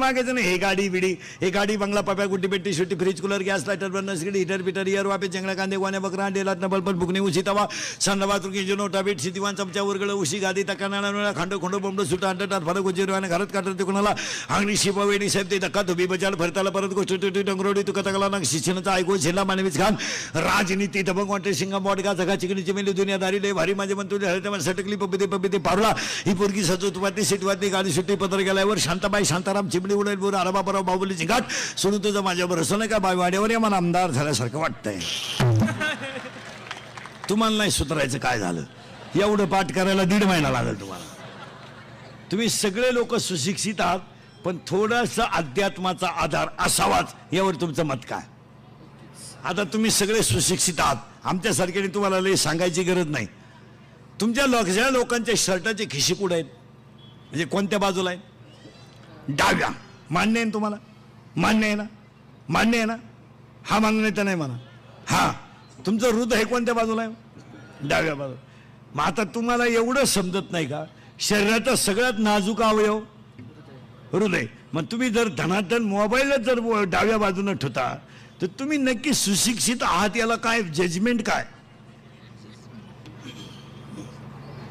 मागायचं नाही. हे गाडी बिडी, हे गाडी बंगला पप्या गुड्डी पेट्टी शेट्टी fridge cooler gas lighter burner सिगडी हिटर बिटर इयर वापे चंगळा कांदे गोण्या बकरा डेलात नबल पण बुकणे उशी तवा संडा बाथरूम इंजिन ओटा बीट सिदिवान चमचा उरगळ उशी गादी तकाना नळा खांड खोंड बोंबड सुटा अंडटात फळ गोजेरवाने घरात काढत कोणाला अंगणी शिपा वेणी साहेब ते धक्का धुबी बजाल फरताला परत गोष्ट टुटी डंगरोडी तुका तकला ना शिक्षणाचा ऐकू झेला मानवीच खान राजनीती दबंग वाटे सिंगा बॉडगा जगा चिकनी चिमेली दुनियादारी लय भारी माझे म्हणतो हळते सटकली पबिते पारला ही पोरगी सजवतवादी सीटवादी गाडी सुट्टी पत्र गेल्यावर शांताबाई शांताराम चिमणी उडेल बोर अरबाबराव बाबुली झिंगाट सोडून तुझं माझ्यावर असं नाही का बाईवाड्यावर या मला आमदार झाल्यासारखं वाटतंय. तुम्हाला नाही सुधारायचं काय झालं, एवढं पाठ करायला 1.5 महिना लागेल तुम्हाला. तुम्ही सगळे लोक सुशिक्षित आहात, पण थोडासा अध्यात्माचा आधार असावाच यावर तुमचं मत काय. आता तुम्ही सगळे सुशिक्षित आहात, आमच्यासारख्याने तुम्हाला लय सांगायची गरज नाही. तुमच्या लोकांच्या शर्टाचे खिशी कुठे आहेत, म्हणजे कोणत्या बाजूला आहे? डाव्या. मान्य आहे ना तुम्हाला? मान्य आहे ना? मान्य आहे ना? हा मान्य तर नाही म्हणा. हा, तुमचं हृदय कोणत्या बाजूला आहे? डाव्या बाजूला. मग आता तुम्हाला एवढं समजत नाही का, शरीराचा सगळ्यात नाजूक अवयव हृदय. मग तुम्ही जर धनाधन मोबाईलच जर डाव्या बाजूने ठेवता तर तुम्ही नक्की सुशिक्षित आहात याला काय जजमेंट काय?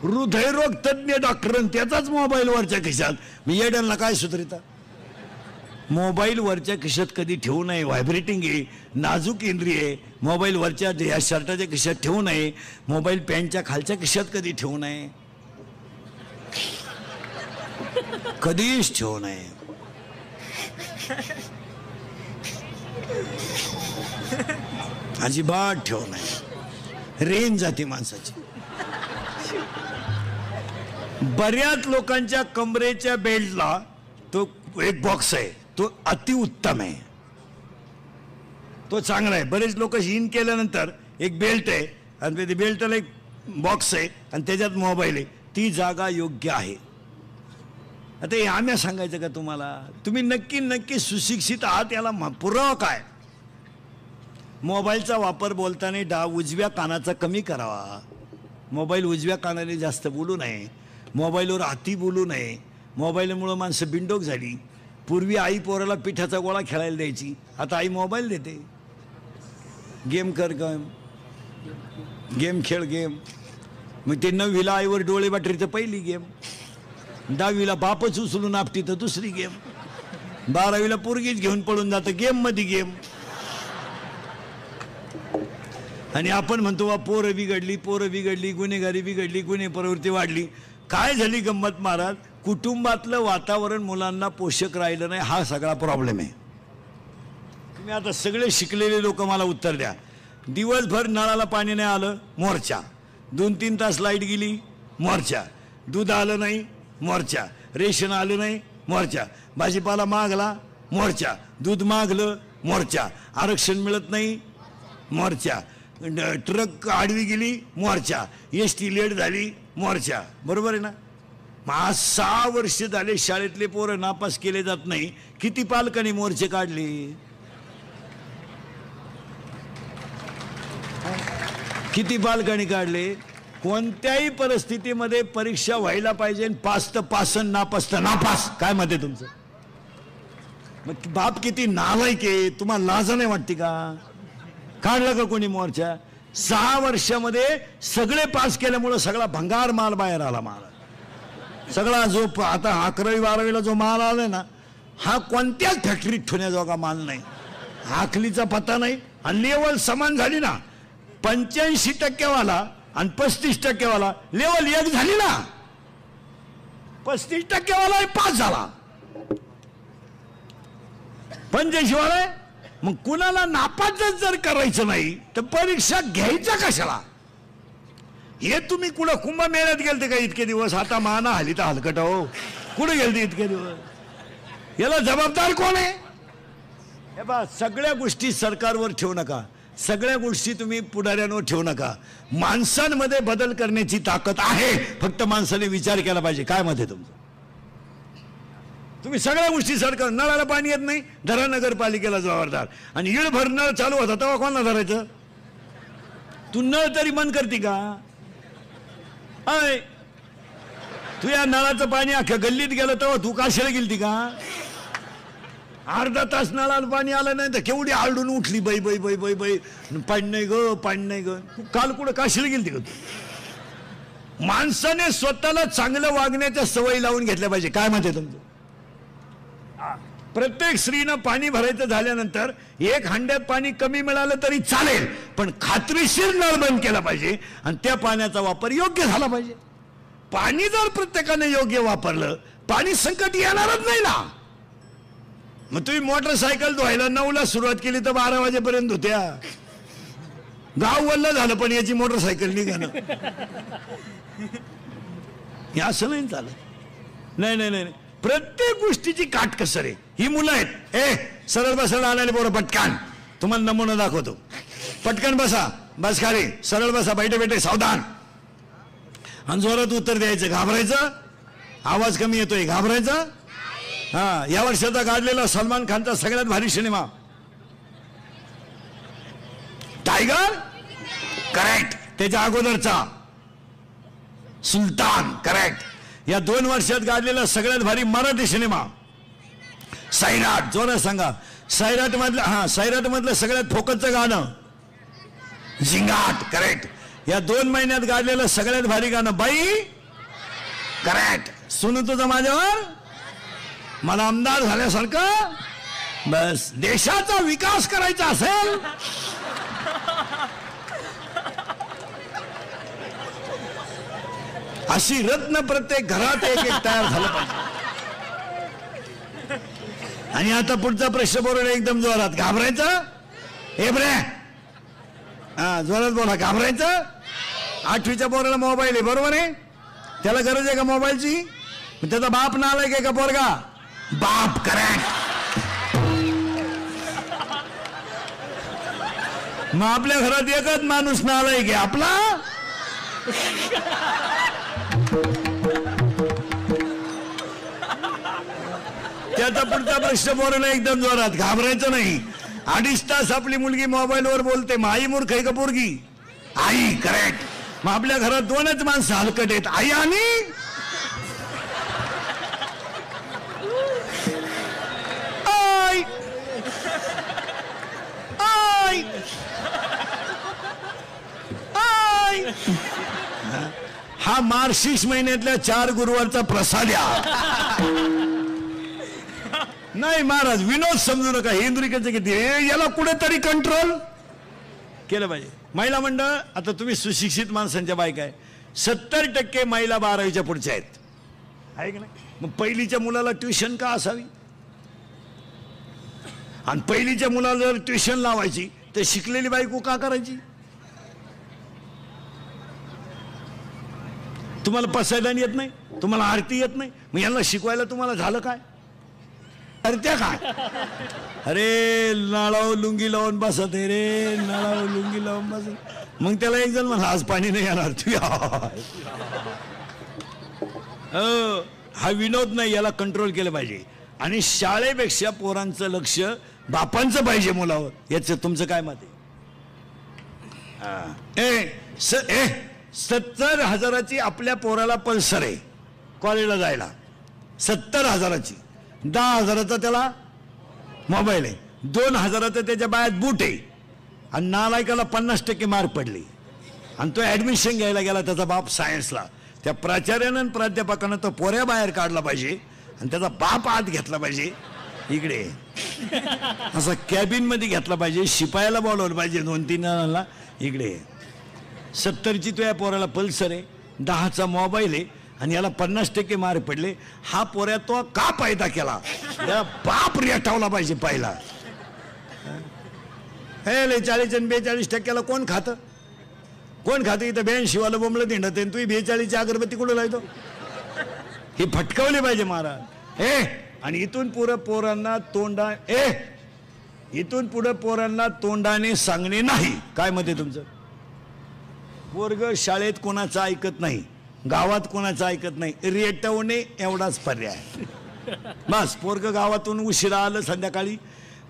हृदयरोग तज्ञ डॉक्टर त्याचाच मोबाईलवरच्या खिशात. मी येड्यांना काय सुधरिता? मोबाईल वरच्या खिशात कधी ठेवू नये, व्हायब्रेटिंग आहे, नाजूक इंद्रिय आहे. मोबाईल वरच्या या शर्टाच्या खिशात ठेवू नये, मोबाईल पॅन्टच्या खालच्या खिशात कधी ठेवू नये, कधीच ठेवू नये. अजिबात ठेवू नये, रेंज जाते माणसाची. बऱ्याच लोकांच्या कमरेच्या बेल्टला तो एक बॉक्स आहे, तो अतिउत्तम आहे, तो चांगला आहे. बरेच लोक इन केल्यानंतर एक बेल्ट आहे आणि ते बेल्टला एक बॉक्स आहे आणि त्याच्यात मोबाईल आहे, ती जागा योग्य आहे. आता हे आम्ही सांगायचं का तुम्हाला? तुम्ही नक्की सुशिक्षित आहात याला पुरावा काय? मोबाईलचा वापर बोलताना उजव्या कानाचा कमी करावा. मोबाईल उजव्या कानाने जास्त बोलू नये, मोबाईलवर अति बोलू नये. मोबाईलमुळं माणसं बिंडोक झाली. पूर्वी आई पोराला पिठाचा गोळा खेळायला द्यायची, आता आई मोबाईल देते. गेम कर, गेम खेळ, गेम. मग ते 9वीला आईवर डोळे बाटरी तर पहिली गेम, 10वीला बापच उचलून आपटी तर दुसरी गेम, 12वीला पोरगीच घेऊन पळून जातं गेम मध्ये गेम. आणि आपण म्हणतो पोरं बिघडली, गुन्हेगारी बिघडली, गुन्हे प्रवृत्ती वाढली. काय झाली गंमत महाराज? कुटुंबातलं वातावरण मुलांना पोषक राहिलं नाही, हा सगळा प्रॉब्लेम आहे. तुम्ही आता सगळे शिकलेले लोक मला उत्तर द्या. दिवसभर नळाला पाणी नाही आलं, मोर्चा. 2-3 तास लाईट गेली, मोर्चा. दूध आलं नाही, मोर्चा. रेशन आलं नाही, मोर्चा. भाजीपाला मागला, मोर्चा. दूध मागलं, मोर्चा. आरक्षण मिळत नाही, मोर्चा. ट्रक आडवी गेली, मोर्चा. एसटी लेट झाली, मोर्चा. बरोबर आहे ना? आज 6 वर्ष झाले शाळेतले पोरं नापास केले जात नाही. किती पालकांनी मोर्चे काढले? किती पालकांनी काढले? कोणत्याही परिस्थितीमध्ये परीक्षा व्हायला पाहिजे, पास तर पास, नापास तर नापास. काय मत आहे तुमचं? मग बाप किती नालायक आहे, तुम्हाला लाज नाही वाटते का? काढला का कोणी मोर्चा? 6 वर्षामध्ये सगळे पास केल्यामुळे सगळा भंगार माल बाहेर आला. माल सगळा जो आता 11वी 12वीला जो माल आलाय ना, हा कोणत्याच फॅक्टरीत ठेवण्याजोगा माल नाही. आखलीचा पत्ता नाही. आणि लेवल समान झाली ना, 85% वाला आणि 35% वाला लेवल एक झाली ना. 35% वाला पास झाला, 85 वाला. मग कुणाला नापासच जर करायचं नाही तर परीक्षा घ्यायचा कशाला? हे तुम्ही कुठं कुंभमेळ्यात गेलते का इतके दिवस? आता माना हली तर हलकट हो, कुठे गेलते इतके दिवस? याला जबाबदार कोण आहे? हे बा, सगळ्या गोष्टी सरकारवर ठेवू नका, सगळ्या गोष्टी तुम्ही पुढाऱ्यांवर ठेवू नका. माणसांमध्ये बदल करण्याची ताकद आहे, फक्त माणसाने विचार केला पाहिजे. काय मत आहे तुमचं? तुम्ही सगळ्या गोष्टी सरकार, नळाला पाणी येत नाही, धरा नगरपालिकेला जबाबदार. आणि येळभर नळ चालू होता तेव्हा कोणाला धरायचं? तू नळ तरी बंद करते का? तू या नळाचं पाणी अख्ख्या गल्लीत गेलं तेव्हा तू काशाला गेलती का? अर्धा तास नळाला पाणी आलं नाही तर केवढी आरडून उठली, बाई बाई बाई बाई बाई, पाणी नाही ग, पाणी नाही ग. काल कुठं काशीला गेली ग? माणसाने स्वतःला चांगलं वागण्याच्या सवयी लावून घेतल्या पाहिजे. काय म्हणते तुमचं? प्रत्येक स्त्रीनं पाणी भरायचं झाल्यानंतर एक हांड्यात पाणी कमी मिळालं तरी चालेल, पण खात्रीशीर नळ बंद केला पाहिजे आणि त्या पाण्याचा वापर योग्य झाला पाहिजे. पाणी जर प्रत्येकाने योग्य वापरलं, पाणी संकट येणारच नाही ना. मग तुम्ही मोटरसायकल धुवायला 9ला सुरुवात केली तर 12 वाजेपर्यंत होत्या. गाव वल्ल झालं पण याची मोटरसायकल निघालं. हे असं नाही चालत. नाही नाही नाही, प्रत्येक गोष्टीची काटकसर आहे. ही मुलं आहेत, सरळ बसायला आणायला बरोबर पटकन. तुम्हाला नमुना दाखवतो. पटकन बसा, बस खाली, सरळ बसा, बैठे बैठे सावधान. आणि जोरात उत्तर द्यायचं. घाबरायचं? आवाज कमी येतोय, घाबरायचं? हा, या वर्षाचा काढलेला सलमान खानचा सगळ्यात भारी सिनेमा टायगर, करेक्ट. त्याच्या अगोदरचा सुलतान, करेक्ट. या 2 वर्षात गाजलेला सगळ्यात भारी मराठी सिनेमा सैराट. जोरात सांगा. सैराट मधलं, हा, सैराट मधलं सगळ्यात फोकसचं गाणं झिंगाट, करेक्ट. या 2 महिन्यात गाजलेलं सगळ्यात भारी गाणं बाई, करेक्ट. सुनू तुझं माझ्यावर, मला आमदार झाल्यासारखं. बस, देशाचा विकास करायचा असेल अशी रत्न प्रत्येक घरात एक एक तयार झालं पाहिजे. आणि आता पुढचा प्रश्न बोलून एकदम जोरात. घाबरायचं? हे बरे, हा, जोरात बोला. घाबरायचं? 8वीच्या पोराला मोबाईल आहे, बरोबर आहे? त्याला गरज आहे का मोबाईलची? त्याचा बाप नालायक आहे का पोरगा? बाप, करेक्ट. मग आपल्या घरात एकच माणूस नालायक आहे, आपला. त्याचा पुढचा प्रश्न बोलणं एकदम जोरात. घाबरायचं नाही. 2.5 तास आपली मुलगी मोबाईलवर बोलते, मग आई मूर्ख आहे का पोरगी? आई, करेक्ट. मग आपल्या घरात 2च माणसं हलकट आहेत, आई आणि आई. आई आई. हा मार्गशीर्ष महिन्यातल्या 4 गुरुवारचा प्रसाद नाही महाराज. विनोद समजू नका. इंद्रिकाचं किती, याला कुठेतरी कंट्रोल केलं पाहिजे. महिला मंडळ, आता तुम्ही सुशिक्षित माणसांच्या बायका आहे. 70% महिला 12वीच्या पुढच्या आहेत, आहे की नाही? मग पहिलीच्या मुलाला ट्युशन का असावी? आणि पहिलीच्या मुलाला जर ट्युशन लावायची तर शिकलेली बायको का करायची? तुम्हाला पसायदान येत नाही, तुम्हाला आरती येत नाही, मग यांना शिकवायला तुम्हाला झालं काय? त्या काय? अरे नळाव लुंगी लावून बसत आहे रे, नळाव लुंगी लावून बसत. मग त्याला एक जण म्हणा आज पाणी नाही येणार, तू हा विनोद नाही, याला कंट्रोल केलं पाहिजे. आणि शाळेपेक्षा पोरांचं लक्ष बापांचं पाहिजे मुलावर. याचं तुमचं काय मत आहे? 70,000ची आपल्या पोराला पल्सर आहे कॉलेजला जायला, 70,000ची. 10,000चा त्याला मोबाईल आहे, 2,000चा त्याच्या बायात बूट आहे. आणि नालायकाला 50% मार्क पडले आणि तो ऍडमिशन घ्यायला गेला, त्याचा बाप सायन्सला. त्या प्राचार्यानं आणि प्राध्यापकानं तो पोऱ्या बाहेर काढला पाहिजे आणि त्याचा बाप आत घेतला पाहिजे. इकडे असा कॅबिन मध्ये घेतला पाहिजे, शिपायाला बोलवलं पाहिजे 2-3 जणांना. इकडे 70ची तो या पोराला पल्सर आहे, 10चा मोबाईल आहे आणि याला 50% मार्क पडले. हा पोऱ्या तो का पैदा केला? त्या बाप रेटावला पाहिजे पहिला. हे 40 आणि 42% कोण खातं? कोण खातं? इथं 82 वाला बोंबलं दिंडत, तू 42ची अगरबत्ती कुठं लावतो? ही फटकावली पाहिजे महाराज. आणि इथून पुढे पोरांना इथून पुढे पोरांना तोंडाने सांगणे नाही. काय मत आहे तुमचं? पोरग शाळेत कोणाचं ऐकत नाही, गावात कोणाचं ऐकत नाही, रेटवणे एवढाच पर्याय. बस, पोरग गावातून उशिरा आलं संध्याकाळी,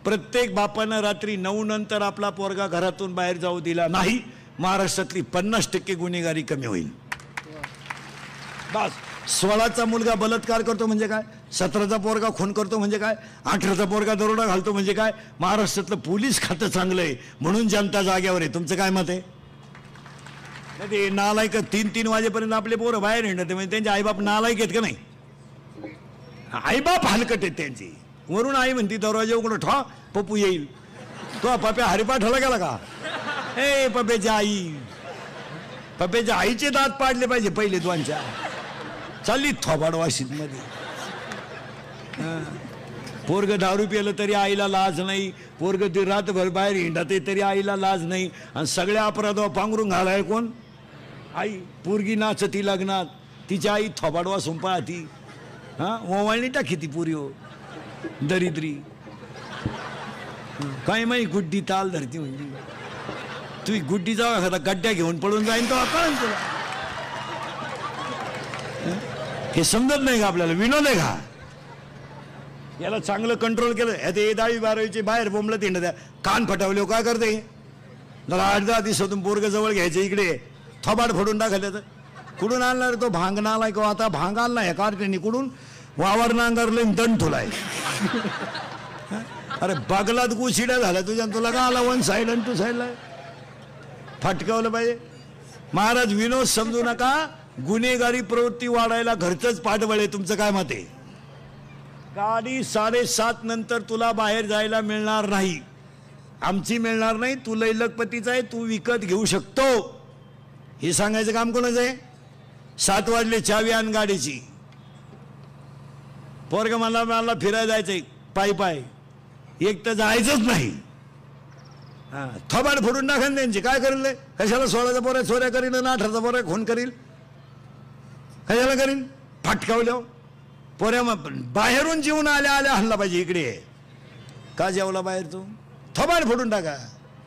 प्रत्येक बापानं रात्री 9 नंतर आपला पोरगा घरातून बाहेर जाऊ दिला नाही, महाराष्ट्रातली 50% गुन्हेगारी कमी होईल. बस, 16चा मुलगा बलात्कार करतो म्हणजे काय? 17चा पोरगा खून करतो म्हणजे काय, 18चा पोरगा दरोडा घालतो म्हणजे काय. महाराष्ट्रातलं पोलीस खातं चांगलं आहे म्हणून जनता जाग्यावर आहे. तुमचं काय मत आहे? ते नालायक 3-3 वाजेपर्यंत आपले पोरं बाहेर हिंडते म्हणजे त्यांचे आईबाप नालायक आहेत का नाही? आईबाप हलकट आहेत त्यांची. वरून आई म्हणती दरवाजा उघडं ठा पप्पू येईल. तो पप्या हरिपाठाला गेला का? ए पप्याची आई, पप्याच्या आईचे दात पाडले पाहिजे पहिले दोनच्या. चालली थोबाड वाशीत मध्ये. पोरग दारू पिलं तरी आईला लाज नाही, पोरग ती रातभर बाहेर हिंडते तरी आईला लाज नाही. आणि सगळ्या अपराधावर पांघरून घालाय कोण? आई. पोरगी नाचती लग्नात, तिची आई थोबाड वासून पाहती. ओवाळणी टाकी ती पुरी हो दरिद्री. काय माही गुड्डी ताल धरती म्हणजे तुम्ही गुड्डी जावा एखादा गड्ड्या घेऊन पळून जाईन तो कळन तुला. हे समजत नाही का आपल्याला? विनोद आहे का? याला चांगलं कंट्रोल केलं. हे 10वी-12वीचे बाहेर बोंबलत येणं द्या. कान फटावले काय करते? जरा 8-10 दिवसातून पोरग जवळ घ्यायचं, इकडे थोबाड फोडून टाकायचं. कुठून आणणार तो? भांग नालाय किंवा आता भांग आणलाय कार्टेनी कुठून? वावर नांगरले दंड ठुलाय. अरे बागलात गुशिड्या झाल्या तुझ्या, तुला का आला 1 साईड आणि 2 साईडला फटकावलं पाहिजे. महाराज विनोद समजू नका. गुन्हेगारी प्रवृत्ती वाढायला घरचंच पाठबळ आहे. तुमचं काय मत आहे? गाडी 7:30 नंतर तुला बाहेर जायला मिळणार नाही. आमची मिळणार नाही. तू लखपतीचा आहे, तू विकत घेऊ शकतो. हे सांगायचं काम कोणाचं आहे? 7 वाजले चावी आण गाडीची. पोरग मला फिरायला जायचंय पायी पाय, एक तर जायचंच नाही. थोबाड फोडून टाका त्यांची. काय करेल? कशाला 16चा पोऱ्या चोऱ्या करील आणि 18चा पोऱ्या खून करील? कशाला करील? फटकावल्या पोऱ्या बाहेरून जेवून आल्या हल्ला पाहिजे. इकडे का जेवला बाहेर तू? थोबाड फोडून टाका.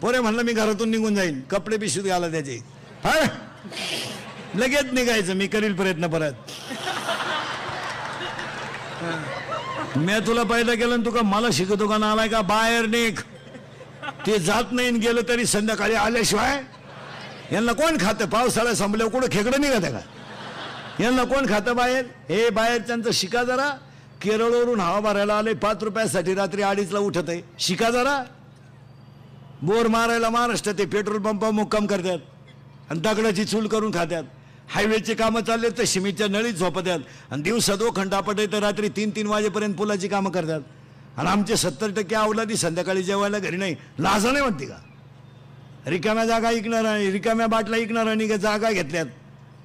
पोऱ्या म्हणलं मी घरातून निघून जाईन, कपडे पिशवीत घाला त्याचे. हा लगेच निघायचं. मी करील प्रयत्न परत. मी तुला पहिलं केलं आणि तुका मला शिकवतो का नालाय का? बाहेर निघ. ते जात नाही गेलं तरी संध्याकाळी आल्याशिवाय यांना कोण खातं? पावसाळा संपल्यावर कुठं खेकडं निघत का? यांना कोण खातं बाहेर? हे बाहेरच्यांचं शिका जरा. केरळवरून हवा भरायला आले 5 रुपयासाठी रात्री 2:30ला उठत आहे. शिका जरा. बोर मारायला महाराष्ट्रात ते पेट्रोल पंपा मुक्काम करतात आणि दगडाची चूल करून खात्यात. हायवेचे कामं चालले तर सिमेंटच्या नळीत झोपतात आणि दिवसा 2 घंटा पडे तर रात्री 3-3 वाजेपर्यंत पुलाची कामं करतात. आणि आमचे 70% अवलादी संध्याकाळी जेवायला घरी नाही. लाजा नाही वाटते का? रिकाम्या जागा ऐकणारा, रिकाम्या बाटल्या ऐकणाऱ्यांनी जागा घेतल्यात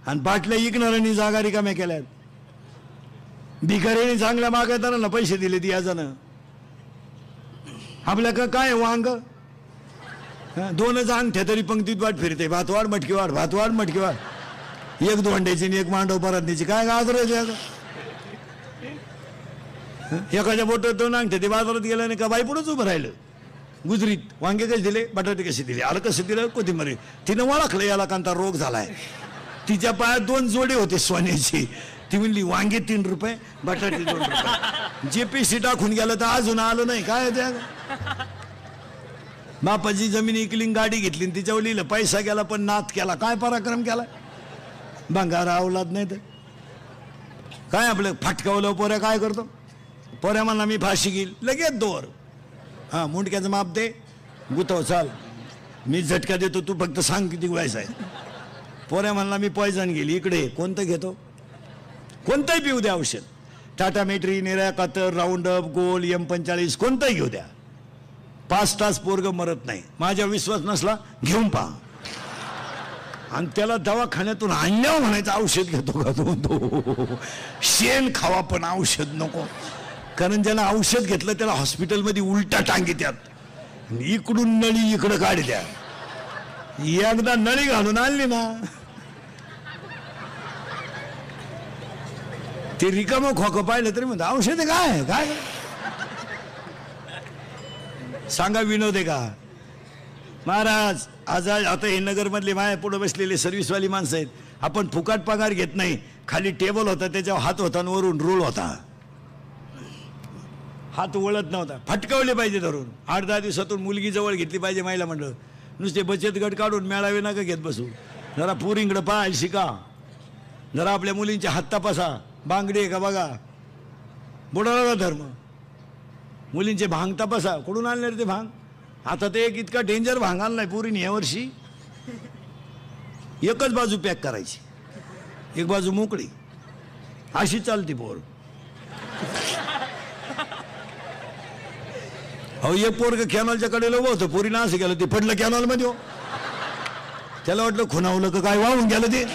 आणि बाटल्या ऐकणाऱ्यांनी जागा रिकाम्या केल्यात. भिकाऱ्यांनी चांगल्या मागताना पैसे दिले ती याजानं. आपल्या का काय वांग 2च अंगठ्या तरी पंक्तीत वाट फिरते. भातवाड मटकीवाड, भातवाड मटकीवाड. 1 दोंड्याची आणि 1 मांडव परतण्याची काय गाजरायचं? एखाद्या बोटात 2 अंगठ्या ते बाजारात गेल्या नाही का बाई पुढेच उभं राहिलं. गुजरीत वांगे कसे दिले, बटाटे कसे दिले, आलं कसं दिलं, कोथिंबीर. तिनं ओळखलं याला कांता रोग झालाय. तिच्या पायात 2 जोडे होते सोन्याची. ती म्हणली वांगे 3 रुपये, बटाटे 2 रुपये. JPC टाकून गेलं तर अजून आलं नाही. काय त्या बापाची जमीन इकली, गाडी घेतली, तिच्यावर लिहिलं पैसा गेला पण नाथ केला. काय पराक्रम केला? भंगार अवलाद नाही तर काय. आपलं फटकावलं पोऱ्या काय करतो? पोऱ्या म्हणला मी फाशी घेईल, लगेच दोर. हा मुंडक्याचं माप दे, गुतव चाल, मी झटका देतो, तू फक्त सांग किती वयस आहे. पोऱ्या म्हणला मी पॉयझन घेईल, इकडे कोणतं घेतो? कोणतंही पिऊ द्या औषध. टाटा मेट्री, निऱ्या कातर, राऊंड अप, गोल, M45 कोणतंही घेऊ द्या. 5 तास पोरग मरत नाही. माझ्या विश्वास नसला घेऊन पहा. आणि त्याला दवाखान्यातून आणल्यावर म्हणायचं औषध घेतो का तो? शेण खावा पण औषध नको. कारण ज्याला औषध घेतलं त्याला हॉस्पिटलमध्ये उलटा टांग येतात. इकडून नळी इकडं काढल्या. एकदा नळी घालून आणली ना ते रिकामं खोकं पाहिलं तरी म्हणतात औषध काय काय सांगा. विनोद आहे का? महाराज आज आता हे नगरमधले माया पुढे बसलेले सर्व्हिसवाली माणसं आहेत. आपण फुकाट पगार घेत नाही. खाली टेबल होता, त्याच्यावर हात होता आणि वरून रोल होता. हात वळत नव्हता. फटकावले पाहिजे धरून. 8-10 दिवसातून मुलगी जवळ घेतली पाहिजे महिला मंडळ. नुसते बचत गट काढून मेळावे नका घेत बसू. जरा पोरींकडे पाहायला शिका. जरा आपल्या मुलींचे हात तपासा. बांगडी आहे का बघा. बुडाला धर्म. मुलींचे भांग तपासा, कुठून आणले रे ते भांग? आता ते एक इतका डेंजर भांग आणलाय पोरीने यावर्षी. एकच बाजू पॅक करायची, एक बाजू मोकळी, अशी चालती पोर. अहो एक पोरग कॅनॉलच्या कडेला उभं होतं, पोरीनं असं केलं, ते पडलं कॅनॉल मध्ये. त्याला वाटलं खुणावलं का काय, वाहून गेलं ते.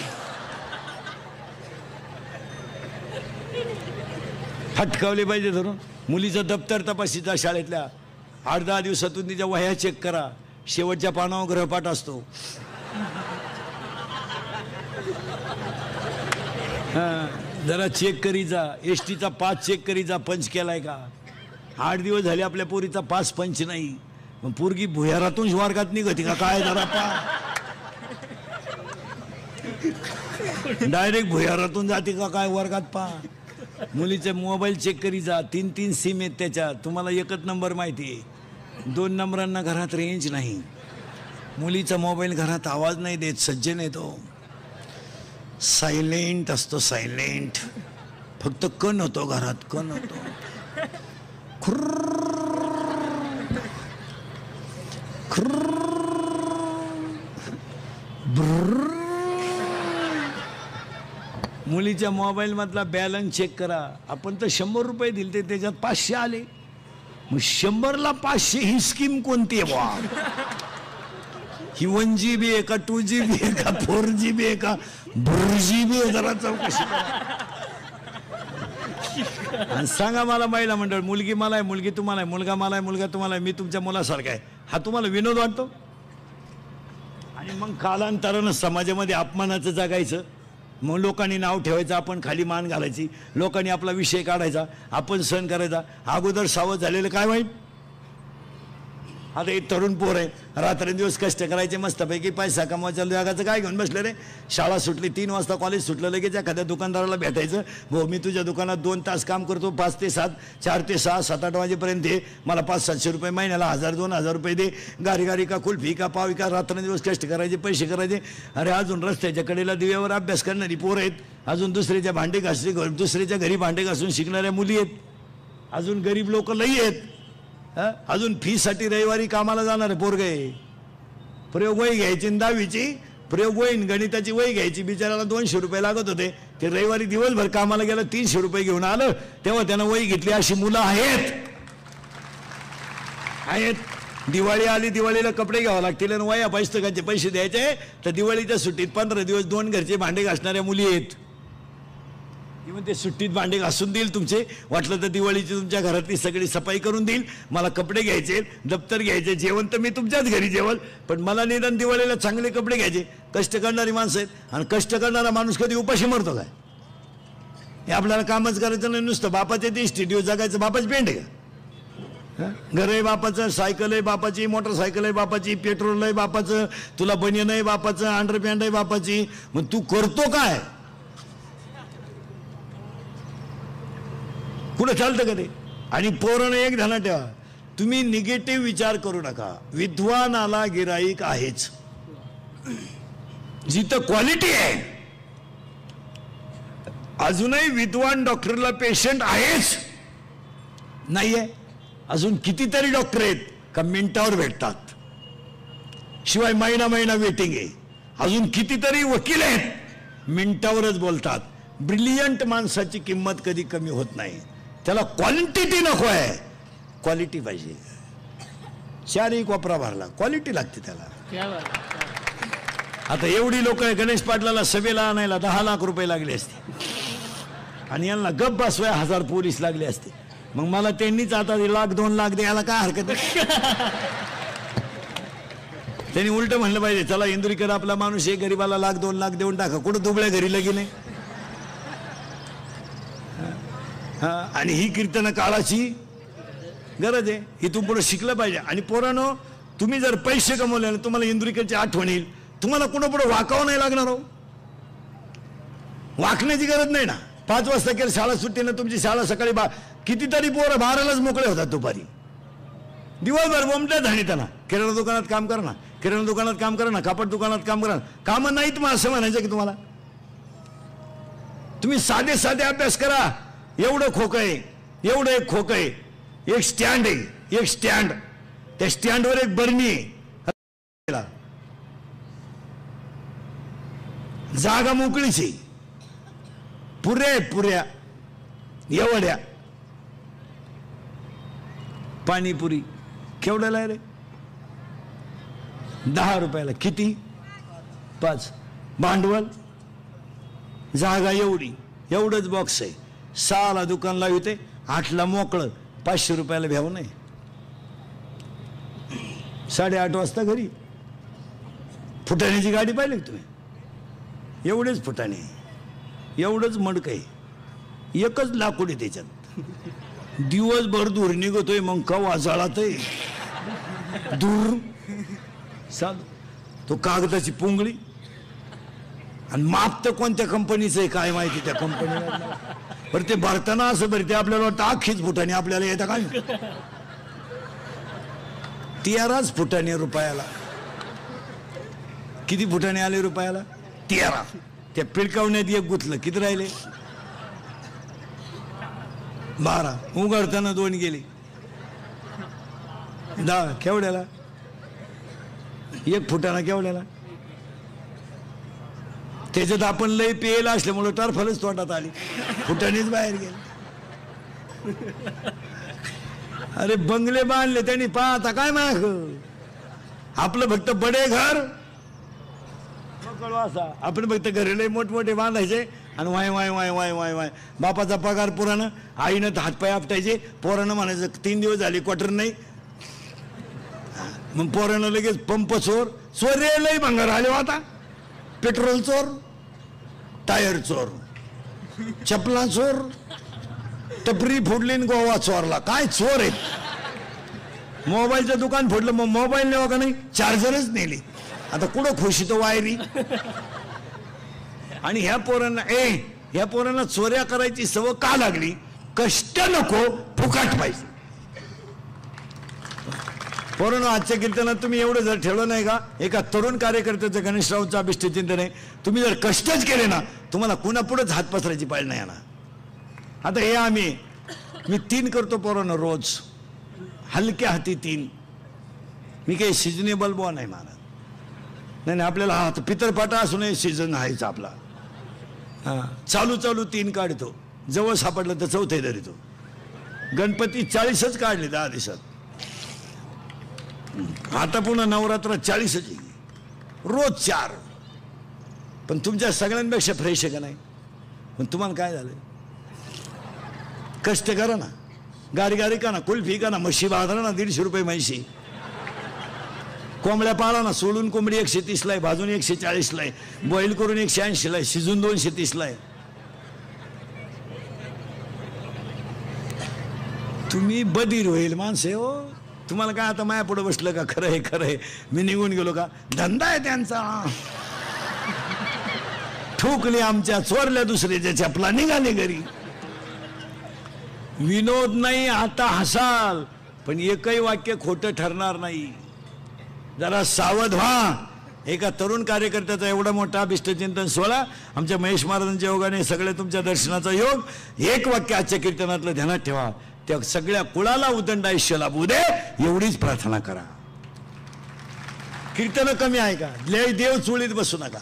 फटकावले पाहिजे धरून. मुलीचं दप्तर तपासीचा शाळेतल्या, 8-10 दिवसातून तिच्या वह्या चेक करा, शेवटच्या पानावर गृहपाठ असतो. जरा चेक करी जा, एसटीचा पास चेक करी जा, पंच केलाय का. 8 दिवस झाले आपल्या पोरीचा पास पंच नाही. मग पोरगी भुयारातून वर्गात निघती का काय, जरा पा डायरेक्ट भुयारातून जाते का काय वर्गात पा. मुलीचे मोबाईल चेक करी जा, 3 सिम आहेत त्याच्यात, तुम्हाला एकच नंबर माहिती आहे. 2 नंबरांना घरात रेंज नाही. मुलीचा मोबाईल घरात आवाज नाही देत, सज्जन येतो, सायलेंट असतो, सायलेंट. फक्त कण होतो घरात, कण होतो. मुलीच्या मोबाईल मधला बॅलन्स चेक करा. आपण तर 100 रुपये दिले ते त्याच्यात 500 आले. मग 100ला 500 ही स्कीम कोणती आहे बा? ही 1 GB आहे का, 2 GB आहे का, 4 GB आहे का, 4 GB आहे? जरा चौकशी करा आणि सांगा मला. महिला मंडळ, मुलगी मला आहे, मुलगी तुम्हाला आहे, मुलगा मला आहे, मुलगा तुम्हाला आहे, मी तुमच्या मुलासारखा आहे, हा तुम्हाला विनोद वाटतो? आणि मग कालांतरानं समाजामध्ये अपमानाचं जगायचं. मग लोकांनी नाव ठेवायचं, आपण खाली मान घालायची, लोकांनी आपला विषय काढायचा, आपण सहन करायचा. अगोदर सावध झालेलं काय वाईट. आता एक तरुण पोर आहे, रात्रंदिवस कष्ट करायचे, मस्तपैकी पैसा कमवायचा, जगाचं काय घेऊन बसले रे. शाळा सुटली 3 वाजता, कॉलेज सुटलं, लगेच एखाद्या दुकानदाराला भेटायचं, भाऊ मी तुझ्या दुकानात 2 तास काम करतो, 5 ते 7, 4 ते 6, 7-8 वाजेपर्यंत दे मला, 500-700 रुपये महिन्याला, 1000-2000 रुपये दे. गारी का कुल्फी का पावी का, रात्रंदिवस कष्ट करायचे, पैसे करायचे. अरे अजून रस्त्याच्या कडेला दिव्यावर अभ्यास करणारी पोरं आहेत, अजून दुसऱ्याच्या दुसऱ्याच्या घरी भांडे घासून शिकणाऱ्या मुली आहेत, अजून गरीब लोक लई आहेत, अजून फीसाठी रविवारी कामाला जाणार पोरग आहे. प्रयोग वही घ्यायची 10वीची, प्रयोग वही गणिताची वही घ्यायची, बिचाराला 200 रुपये लागत होते. ते रविवारी दिवसभर कामाला गेलं, 300 रुपये घेऊन आलं, तेव्हा त्यानं वही घेतली. अशी मुलं आहेत. दिवाळी आली, दिवाळीला कपडे घ्यावं लागतील आणि वया पुस्तकाचे पैसे द्यायचे. तर दिवाळीच्या सुट्टीत 15 दिवस 2 घरचे भांडे घासणाऱ्या मुली आहेत. ते सुट्टीत भांडे घासून देईल तुमचे, वाटलं तर दिवाळीची तुमच्या घरातली सगळी सफाई करून देईल. मला कपडे घ्यायचे, दप्तर घ्यायचे, जेवण तर मी तुमच्याच घरी जेवल, पण मला निदान दिवाळीला चांगले कपडे घ्यायचे. कष्ट करणारी माणसं आहेत. आणि कष्ट करणारा माणूस कधी उपाशी मरतो काय? हे आपल्याला कामच करायचं नाही, नुसतं बापाचे ते स्टुडिओ जगायचं. बापाची पेंट आहे का? घर आहे बापाचं, सायकल आहे बापाची, मोटरसायकल आहे बापाची, पेट्रोल आहे बापाचं, तुला बनियन आहे बापाचं, अंडरपॅन्ट आहे बापाची. मग तू करतो काय? पुढे चालतं का ते? आणि पोरानं एक ध्यानात ठेवा, तुम्ही निगेटिव्ह विचार करू नका. विद्वानाला गिराईक आहेच. जिथं क्वालिटी आहे, अजूनही विद्वान डॉक्टरला पेशंट आहेच नाहीये. अजून कितीतरी डॉक्टर आहेत का मिनिटावर भेटतात, शिवाय महिना वेटिंग आहे. अजून कितीतरी वकील आहेत मिनिटावरच बोलतात. ब्रिलियंट माणसाची किंमत कधी कमी होत नाही. त्याला क्वालिटी नको आहे, क्वालिटी पाहिजे. 4 कोपरा भरला, क्वालिटी लागते त्याला. आता एवढी लोक गणेश पाटलाला सभेला आणायला 10 लाख रुपये लागले असते आणि यांना गप बसवाय 1000 पोलीस लागले असते. मग मला त्यांनीच आता 1 लाख 2 लाख द्यायला काय हरकत आहे? त्यांनी उलट म्हणलं पाहिजे, चला इंदुरीकर आपला माणूस आहे, गरीबाला 1 लाख 2 लाख देऊन टाका. कुठं दुबळ्या घरी लगी नाही. आणि ही कीर्तन काळाची गरज आहे. इथून पुढे शिकलं पाहिजे. आणि पोरांनो, तुम्ही जर पैसे कमवले ना, तुम्हाला इंदुरीकरची आठवण येईल. तुम्हाला कुणा पुढे वाकावं नाही लागणार हो. वाकण्याची गरज नाही ना. 5 वाजता केलं शाळा सुट्टी ना, तुमची शाळा सकाळी कितीतरी पोरं 12लाच मोकळे होतात दुपारी. दिवसभर बोमट्या झाली त्यांना. किराणा दुकानात काम करा ना, किराणा दुकानात काम करा ना, कापड दुकानात काम करा ना. कामं नाहीत मग असं म्हणायचं की तुम्हाला? तुम्ही साधे अभ्यास करा. एवढं खोकं आहे, एवढं एक खोकं आहे, एक स्टँड आहे, एक स्टँड, त्या स्टँडवर एक बरणी आहे, जागा मोकळीच आहे, पुऱ्या एवढ्या. पाणीपुरी केवढ्याला आहे रे? 10 रुपयाला. किती? 5. भांडवल, जागा एवढी, एवढंच बॉक्स आहे. 6ला दुकान लावते, 8ला मोकळं, 500 रुपयाला भ्याव नाही. 8:30 वाजता घरी. फुटाण्याची गाडी पाहिली तुम्ही? एवढेच फुटाणे, एवढंच मडक आहे, एकच लाकूड आहे त्याच्यात. दिवसभर दूर निघतोय, मग कवा जाळातय दूर साध. तो कागदाची पुंगळी, आणि माप तर कोणत्या कंपनीचं आहे काय माहिती त्या कंपनीला. बरं ते भरताना असं बरं ते आपल्याला वाटतं अख्खीच फुटाणे आपल्याला येतं काय. 13च फुटाणे रुपयाला. किती फुटाणे आले रुपयाला? 13. त्या पिळकावण्यात एक गुतलं, किती राहिले? 12. उघडताना 2 गेले. 10 केवढ्याला? 1 फुटाणा केवढ्याला? त्याच्यात आपण लय पेयला असल्यामुळे टरफलच तोंडात आली, फुटाणीच बाहेर गेले. अरे बंगले बांधले त्यांनी, पाहता काय माग आपलं फक्त बडे घर आपण फक्त घरी लय मोठमोठे बांधायचे, आणि वाय वाय वाय वाय वाय वाय. बापाचा पगार पुराणं, आईनं हातपाय आपटायचे, पोरानं म्हणायचं 3 दिवस झाले क्वार्टर नाही. मग पोरानं लगेच पंप चोर, चोर रे लय भंगार आले आता. पेट्रोल चोर, टायर चोर, चपला चोर, टपरी फोडली, गोवा चोरला. काय चोर आहेत. मोबाईलचं दुकान फोडलं, मग मोबाईल नेवा का नाही? चार्जरच नेली. आता कुठं खुशी तो वायरी. आणि ह्या पोरांना चोऱ्या करायची सवय का लागली? कष्ट नको, फुकाट पाहिजे. पोरांनो, आजच्या कीर्तनात तुम्ही एवढं जर ठेवलं नाही का, एका तरुण कार्यकर्त्याचं गणेशरावचं अभिष्ट चिंतन आहे. तुम्ही जर कष्टच केले ना, तुम्हाला कुणापुढेच हात पसरायची पाळी नाही येणार. आता हे मी 3 करतो पोरांनो रोज, हलक्या हाती 3. मी काही सिजनेबल बुवा नाही मानत. नाही, आपल्याला हात पितरपाटा असू नये, सीझन आहेच आपला. चालू 3 काढतो, जवळ सापडलं तर 4थे धरतो. गणपती 40च काढले 10 दिवसात. आता पुन्हा नवरात्र 40च, रोज 4. पण तुमच्या सगळ्यांपेक्षा फ्रेश आहे का नाही? पण तुम्हाला काय झालं? कष्ट करा ना, गारी का ना, कुल्फी का ना, म्हशी बांधा ना, 150 रुपये म्हशी. कोंबड्या पाळा ना, सोडून कोंबडी 130ला आहे, भाजून 140ला आहे, बॉईल करून 180ला आहे, शिजून 230ला आहे. तुम्ही बधीर होईल माणसे हो. तुम्हाला काय आता माया पुढे बसलं का? खरं आहे, मी निघून गेलो का? धंदा आहे त्यांचा. ठोकले आमच्या, चोरल्या दुसऱ्याच्या चपला, निघाले घरी. विनोद नाही, आता हसाल, पण एकही वाक्य खोटं ठरणार नाही. जरा सावध व्हा. एका तरुण कार्यकर्त्याचा एवढा मोठा अभिष्टचिंतन सोहळा, आमच्या महेश महाराजांच्या योगाने सगळे तुमच्या दर्शनाचा योग. एक वाक्य आजच्या कीर्तनातलं ध्यानात ठेवा, त्या सगळ्या कुळाला उदंड आयुष्य लाभू दे, एवढीच प्रार्थना करा. कीर्तन कमी आहे का? देव चुळीत बसू नका.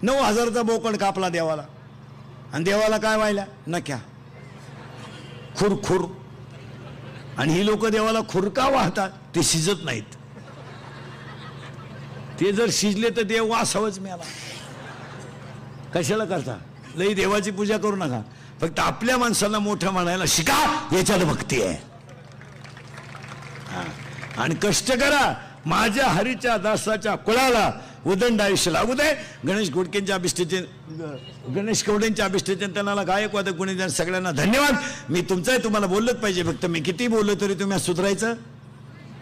9,000चा बोकड कापला देवाला, आणि देवाला काय व्हायला? नक्या खुर. आणि ही लोक देवाला खुरका वाहतात, ते शिजत नाहीत. ते जर शिजले तर देव वासावच मिळाला. कशाला करता? लई देवाची पूजा करू नका. फक्त आपल्या माणसाला मोठं म्हणायला शिका, याच्यात भक्ती आहे. आणि कष्ट करा. माझ्या हरीच्या दासाच्या कुळाला उदंड आयुष्य लागू दे. गणेश कवडेंच्या अभिष्टचिंतनाला गायक वादक गुणीजन सगळ्यांना धन्यवाद. मी तुमचं आहे, तुम्हाला बोललंच पाहिजे. फक्त मी किती बोललो तरी तुम्ही सुधारायचं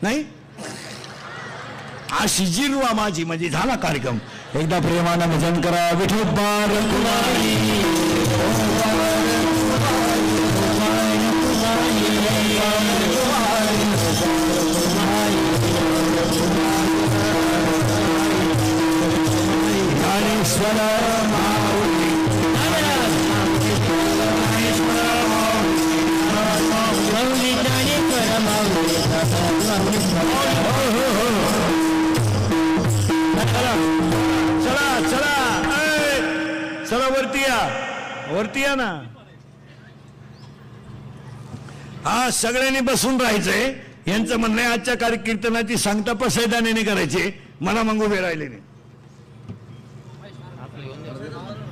नाही. अशी जिरवा माझी, म्हणजे झाला कार्यक्रम. एकदा प्रेमानं भजन करा. विठोबा ज्ञानेश्वर चला चला चला वरती या ना. हा सगळ्यांनी बसून राहायचंय. यांचं म्हणणं आहे आजच्या कीर्तनाची सांगता पसैदाने करायची. मला मग उभे राहिले नाही.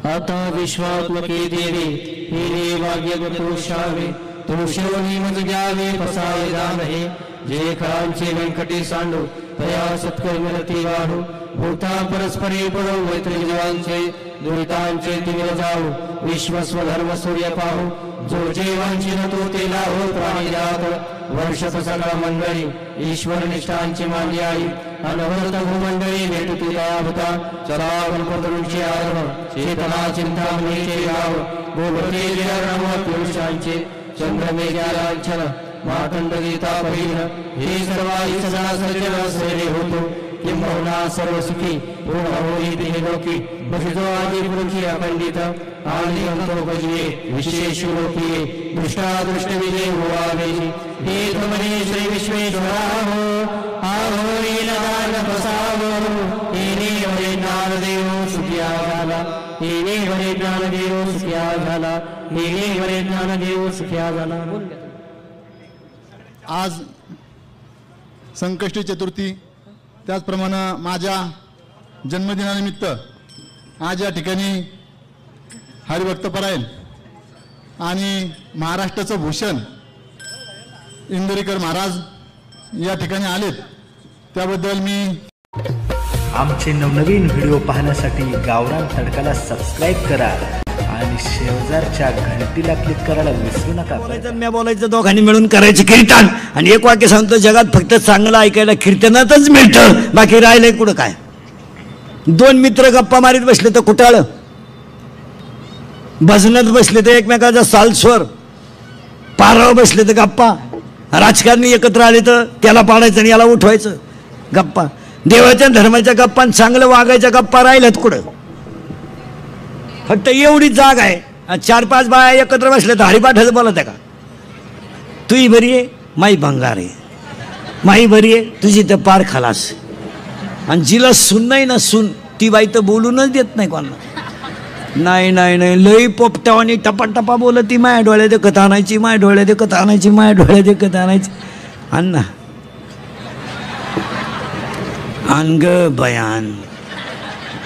आता विश्वात्मके देवी हे भाग्य पुरुषावे तुळशीवनी मज घ्यावे पसावे जाणे जे खरांचे व्यंकटी सांडू तया सत्कर्मरती वाढू भूता परस्परे पडो मैत्री जीवांचे दुरितांचे तिमिर जाऊ विश्वस्वधर्म सूर्य पाहू जो जीवांची तो ते लाहो प्राणी जात वर्षत सगळा मंडळी ईश्वर निष्ठांची मांडी आई अनवरत भूमंडळी भेटती दयाभूता चला गणपतरूंची आरभ चेतना चिंतामणीचे गाव गोपते विरम पुरुषांचे चंद्रमेघालांछन मातंड गीता पहिल हे सर्वाई सदा सर्जन सेवे होतो किंबहुना सर्व सुखी पूर्ण होई ते लोकी बसितो आदी पुरुषी अखंडित आणि अंतोपजिये विशेष लोकी दृष्टादृष्ट विजय होवावेशी हे तमने श्री विश्वेश्वराहो आहोरी नदान बसावो येणे हरे ज्ञानदेव सुखिया झाला येणे हरे ज्ञानदेव सुखिया झाला येणे हरे ज्ञानदेव सुखिया झाला. आज संकष्टी चतुर्थी त्याचप्रमाणे माझ्या जन्मदिनानिमित्त आज या ठिकाणी हरिभक्तपरायण आणि महाराष्ट्राचं भूषण इंदोरीकर महाराज या ठिकाणी आलेत. त्याबद्दल मी आमचे नवनवीन व्हिडिओ पाहण्यासाठी गावरान तडकाला सबस्क्राईब करा आणि शेजारच्या घंटीला क्लिक करायला विसरू नका. मी बोलायचं दोघांनी मिळून करायचं कीर्तन. आणि एक वाक्य सांगतो, जगात फक्त चांगलं ऐकायला कीर्तनातच मिळतं, बाकी राहिलंय कुठं काय. दोन मित्र गप्पा मारीत बसले तर कुटाळ, भजनात बसले तर एकमेकाचा सालस्वर, पारावर बसले तर गप्पा, राजकारणी एकत्र आले तर त्याला पाडायचं आणि याला उठवायचं गप्पा. देवाच्या धर्माच्या गप्पा, चांगलं वागायच्या गप्पा राहिल्यात कुठं. फक्त एवढीच जाग आहे. 4-5 बाया एकत्र बसल्या तर हरिपाठाचं बोलत आहे का. तुही बरी आहे, माई भंगार आहे, माई बरी आहे, तुझी तर पार खलास. आणि जिला सून नाही ना, सून ती बाई तर बोलूनच देत नाही कोणाला. नाही नाही नाही लई पोपटावानी टपाटपा बोलत ती. माया डोळ्यात कथा आणायची, माया डोळ्यात कथा आणायची, माया डोळ्यात कथा आणायची. अण्णा आण ग बयान,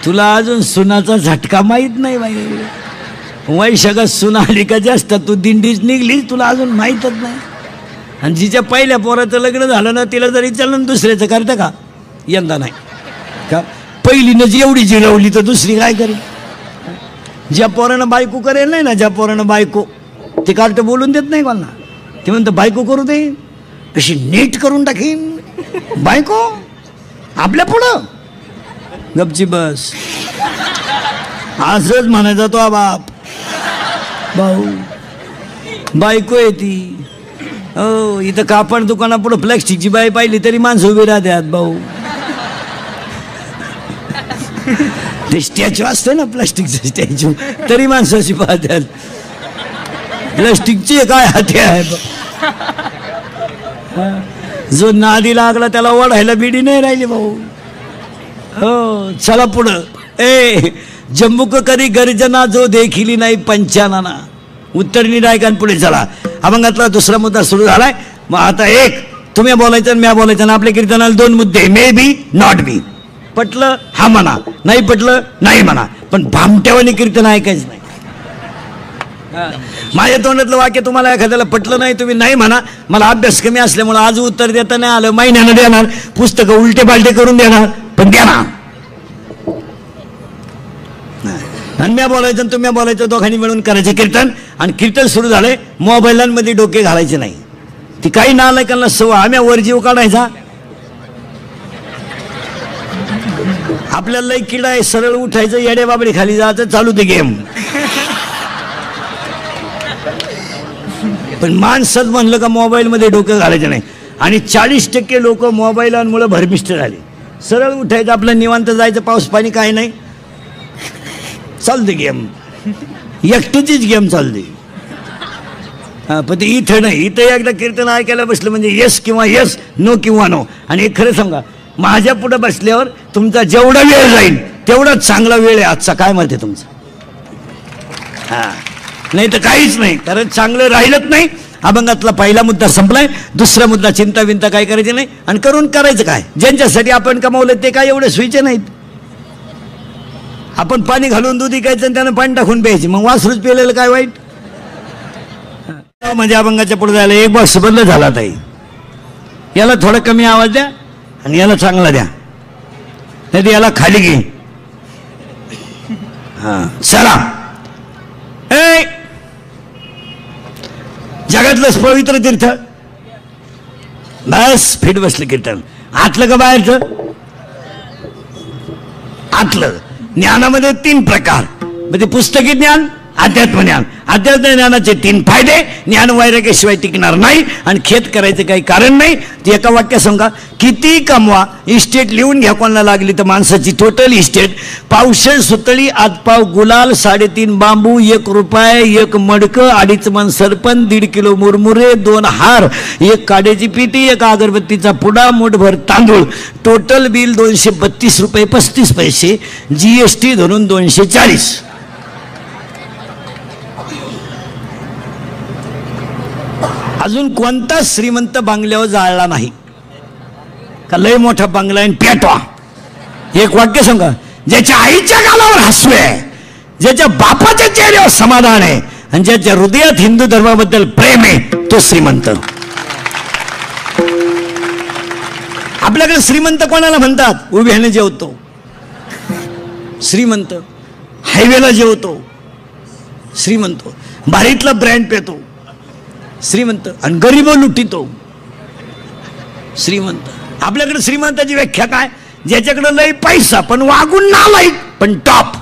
तुला अजून सुनाचा झटका माहीत नाही बाई. वैशाखात सुना आली का जास्त तू दिंडीच निघलीस, तुला अजून माहीतच नाही. आणि जिच्या पहिल्या पोराचं लग्न झालं ना, तिला जरी चाललं दुसऱ्याचं करतं का. यंदा नाही का. पहिलीनं जी एवढी जिरवली तर दुसरी काय करेल. ज्या पोरानं बायको करेल नाही ना, ज्या पोरानं बायको ते कार्ट बोलून देत नाही कोणाला. ते म्हणतं बायको करू दे, अशी नीट करून टाकीन बायको आपल्या पुढं. गपची बस. असंच म्हणायचा तो बाप भाऊ. बायको आहे ती. हो इथं कापड दुकानापुढं प्लॅस्टिकची बाई पाहिली तरी माणसं उभी राहतात भाऊ. ते स्टॅच्यू असतं ना, प्लास्टिकचं स्टॅच्यू, तरी माणसाशी पाहतात. प्लास्टिकची काय हाते आहे. जो नादी लागला त्याला ओढायला बिडी नाही राहिली भाऊ. हो चला पुढं. जम्मुक करी गर्जना जो देखिली नाही पंचानाना. उत्तरनी रायकान पुढे चला. अभंगातला दुसरा मुद्दा सुरू झालाय. मग आता एक तुम्ही बोलायचं आणि म्या बोलायचं आणि आपल्या कीर्तनाला 2 मुद्दे, मे बी नॉट बी. पटलं हा म्हणा, नाही पटलं नाही म्हणा, पण भामट्यावानी कीर्तन ऐकायचं नाही. माझ्या तोंडातलं वाक्य तुम्हाला एखाद्याला पटलं नाही, तुम्ही नाही म्हणा. मला अभ्यास कमी असल्यामुळे आज उत्तर देता नाही आलं. महिन्यानं देणार, पुस्तकं उलटे पालटे करून देणार, पण द्या ना. आणि म्या बोलायचं आणि तुम्ही बोलायचं, दोघांनी मिळून करायचं कीर्तन. आणि कीर्तन सुरू झालंय, मोबाईलांमध्ये डोके घालायचे नाही. ती काही नालायकांना सवय. आम्ही वर जीव काढायचा. आपल्याला लई किडा आहे, सरळ उठायचं, येडे बाबडी खाली जायचं, चालू ते गेम. पण माणसात म्हणलं का मोबाईलमध्ये डोकं घालायचं नाही. आणि 40% लोक मोबाईलांमुळे भरमिष्ट झाले. सरळ उठायचं, आपलं निवांत जायचं, पाऊस पाणी काही नाही, चालते गेम. एकटीचीच गेम चालते. पण ते इथं नाही, इथं एकदा कीर्तन ऐकायला बसलं म्हणजे येस किंवा येस, नो किंवा नो. आणि एक खरं सांगा, माझ्या पुढे बसल्यावर तुमचा जेवढा वेळ जाईल तेवढाच चांगला वेळ आहे आजचा. काय मत आहे तुमचं? हां, नाही तर काहीच नाही, कारण चांगलं राहिलंच नाही. अभंगातला पहिला मुद्दा संपलाय. दुसरा मुद्दा चिंता विंता काय करायची नाही. आणि करायचं काय? ज्यांच्यासाठी आपण कमावलं ते काय एवढे सोयीचे नाहीत. आपण पाणी घालून दूध विकायचं आणि त्यानं पाणी टाकून प्यायचे, मग वासरूच पिलेलं काय वाईट? म्हणजे अभंगाच्या पुढे जायला एक बॉक्स बदल झाला ताई. याला थोडा कमी आवाज द्या आणि याला चांगला द्या, नाही तर याला खाली घे. हा चला. ए जगातलं पवित्र तीर्थ बस फिट बसलं कीर्तन. आतलं का बाहेरचं? आतलं. ज्ञानामध्ये 3 प्रकार, म्हणजे पुस्तकी ज्ञान, अध्यात्म ज्ञान. अध्यात्म ज्ञानाचे 3 फायदे. ज्ञान वैराग्याशिवाय टिकणार नाही आणि खेत करायचं काही कारण नाही. ती एका वाक्यात सांगा, किती कमवा, इस्टेट लिहून घ्या कोणाला लागली तर माणसाची टोटल इस्टेट. पावशे सुतळी, आतपाव गुलाल, 3.5 बांबू, 1 रुपया, 1 मडकं, 2.5 मन सरपण, 1.5 किलो मुरमुरे, 2 हार, 1 काड्याची पिटी, 1 अगरबत्तीचा पुडा, मुठभर तांदूळ. टोटल बिल 232 रुपये 35 पैसे, GST धरून 240. अजून कोणता श्रीमंत बांगल्यावर जाळला नाही का? लय मोठा बांगला आहे पेटवा. एक वाक्य सांगा, ज्याच्या आईच्या गालावर हसू आहे, ज्याच्या बापाच्या चेहऱ्यावर समाधान आहे आणि ज्याच्या हृदयात हिंदू धर्माबद्दल प्रेम आहे, तो श्रीमंत. आपल्याकडे श्रीमंत कोणाला म्हणतात? उभ्याने जेवतो श्रीमंत, हायवेला जेवतो श्रीमंत, बारीतला ब्रँड पेतो श्रीमंत, आणि गरीब लुटितो श्रीमंत. आपल्याकडे श्रीमंताची व्याख्या काय? ज्याच्याकडे लय पैसा पण वागून नालायक पण टॉप.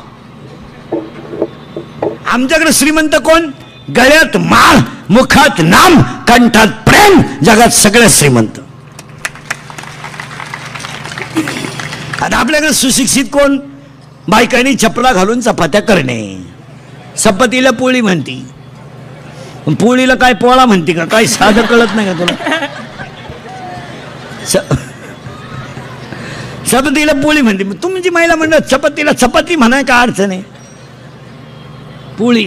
आमच्याकडे श्रीमंत कोण? गळ्यात माळ, मुखात नाम, कंठात प्रेम, जगात सगळ्यात श्रीमंत. आता आपल्याकडे सुशिक्षित कोण? बायकांनी चपला घालून चपात्या करणे. चपातीला पोळी म्हणती, पोळीला काय पोळा म्हणते का? काय साधं कळत नाही का तुला? चपातीला पोळी म्हणते. तुमची महिला म्हणतात चपातीला चपाती म्हणाय का अडचण आहे? पोळी.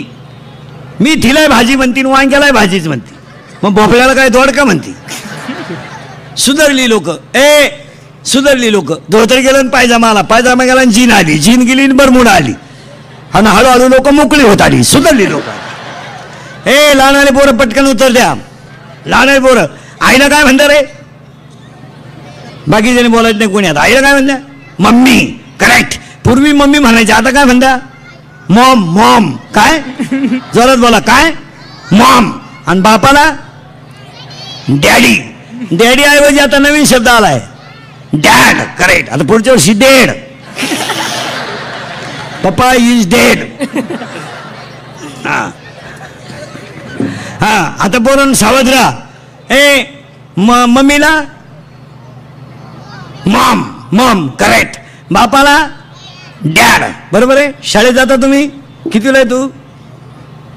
मी तिलाय भाजी म्हणते, वांग्यालाय भाजीच म्हणते, मग भोपळ्याला काय दोडका म्हणते. सुधारली लोक, सुधारली लोक. धोतर गेलं पायजामा आला, पायजामा गेला जीन आली, जीन गेली बरमुडा आली, आणि हळूहळू लोक मोकळी होत आली. सुधारली लोक. लहानाले पोरं पटकन उत्तर द्या. लहानाले पोरं आईला काय म्हणता रे? बाकीच्याने बोलायचं नाही कोणी. आता आईला काय म्हणता? मम्मी. करेक्ट. पूर्वी मम्मी म्हणायची, आता काय म्हणता? मॉम. मॉम. काय? जोरात बोला. काय? मॉम. आणि बापाला डॅडी. डॅडी ऐवजी आता नवीन शब्द आलाय, डॅड. करेक्ट. आता पुढच्या वर्षी डेड. पप्पा इज डेड. हा आता बोलून सावध राहा. मम्मीला मॉम. मॉम. करेक्ट. बापाला डॅड. बरोबर आहे. शाळेत जाता तुम्ही? कितीला आहे तू?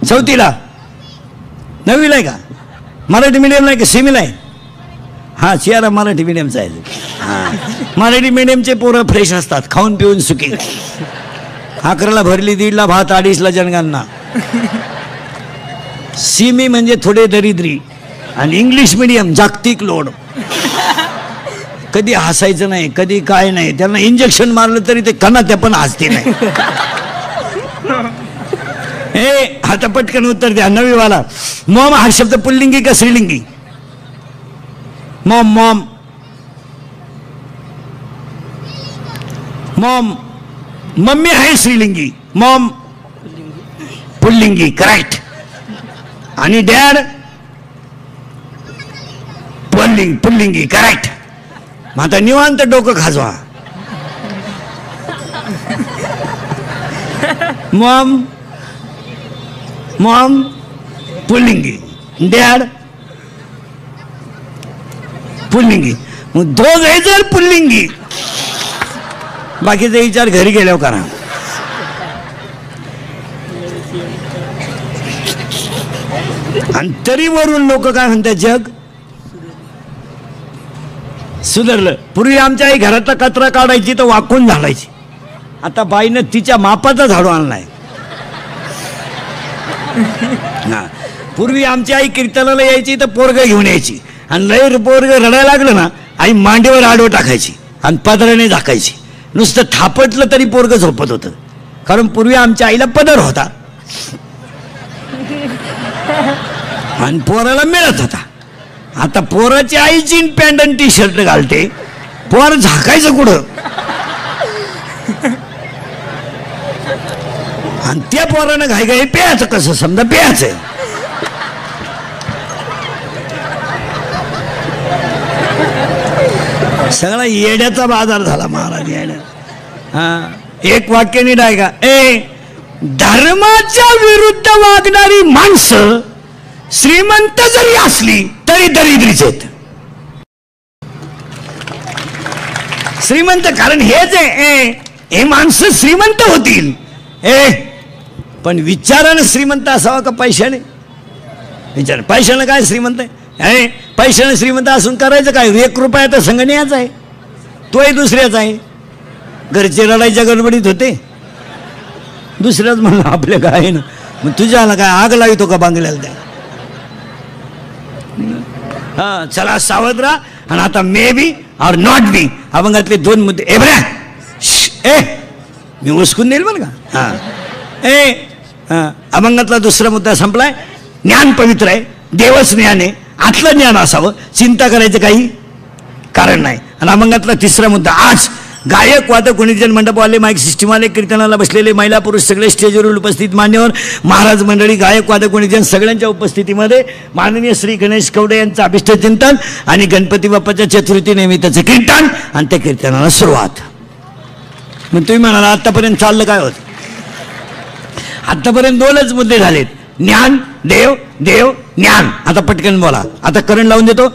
4थीला? 9वीला आहे का? मराठी मीडियमला आहे का सेमीला आहे? हा चियारा मराठी मीडियमचा आहे. हा मराठी मीडियमचे पोरं फ्रेश असतात, खाऊन पिऊन सुखी. 11ला भरली, 1:30ला भात, 2:30ला जनगणना. सीमी म्हणजे थोडे दरिद्री, आणि इंग्लिश मीडियम जागतिक लोड. कधी हसायचं नाही, कधी काय नाही. त्यांना इंजेक्शन मारलं तरी ते कणात्या पण हसते नाही. आता पटकन उत्तर द्या. 9वीवाला. मॉम हा शब्द पुल्लिंगी का स्त्रीलिंगी? मॉम. मॉम. मॉम. मम्मी आहे स्त्रीलिंगी, मॉम पुल्लिंगी. करेक्ट. आणि डॅड पुल्लिंगी. करेक्ट. मग आता निवांत डोकं खाजवा. मॉम. मॉम पुल्लिंगी, डॅड पुल्लिंगी. मग दोघे जर पुल्लिंगी, बाकीचा विचार घरी गेल्यावर करा. आणि तरी वरून लोक काय म्हणतात, जग सुधारलं. पूर्वी आमच्या आई घरातला कचरा काढायची तर वाकून झाडायची, आता बाईनं तिच्या मापाचा झाडू आणलाय. हा, पूर्वी आमची आई कीर्तनाला यायची तर पोरग घेऊन यायची, आणि लय पोरग रडायला लागलं ना, आई मांडीवर आडवं टाकायची आणि पदराने झाकायची. नुसतं थापटलं तरी पोरग झोपत होतं, कारण पूर्वी आमच्या आईला पदर होता आणि पोराला मिळत होता. आता पोराची आई जीन पॅन्ट आणि टी शर्ट घालते, पोर झाकायचं कुठं? आणि त्या पोरानं घाई प्यायचं कसं, समजा प्यायचं. सगळा येड्याचा बाजार झाला महाराज, येड्या. हा, एक वाक्य नीट आहे का, धर्माच्या विरुद्ध वागणारी माणसं श्रीमंत जरी असली तरी दरिद्रीच आहेत. श्रीमंत, कारण हेच आहे, हे माणसं श्रीमंत होतील, पण विचारानं श्रीमंत असावा का पैशाने? विचार, पैशानं काय श्रीमंत आहे? पैशाने श्रीमंत असून करायचं काय? 1 रुपया तर संगणीयाचा आहे, तोही दुसऱ्याचा आहे. घरचे रडायच्या गडबडीत होते, दुसऱ्याच म्हणलं आपल्या काय ना, मग तुझ्याला काय आग लावितो का बांगल्याला त्या? हा, चला सावध राहा. आणि आता मे बी और नॉट बी अभंगातले 2 मुद्दे. मी उचकून देईल बरं का. हा, अभंगातला 2रा मुद्दा संपलाय. ज्ञान पवित्र आहे, देवच ज्ञान आहे, आतलं ज्ञान असावं, चिंता करायचं काही कारण नाही. आणि अभंगातला 3रा मुद्दा, आज गायक वादक गुणीजन मंडपवाले माईक सिस्टीमवाले कीर्तनाला बसलेले महिला पुरुष सगळे स्टेजवर उपस्थित मान्यवर महाराज मंडळी गायक वादक गुणीजन सगळ्यांच्या उपस्थितीमध्ये माननीय श्री गणेश कवडे यांचं अभिष्ट चिंतन आणि गणपती बाप्पाच्या चतुर्थी निमित्ताचं कीर्तन आणि त्या कीर्तनाला सुरुवात. मग तुम्ही म्हणाला आतापर्यंत चाललं काय होत? आतापर्यंत 2च मुद्दे झालेत, ज्ञान, देव, देव, ज्ञान. आता पटकन बोला. आता करंट लावून देतो.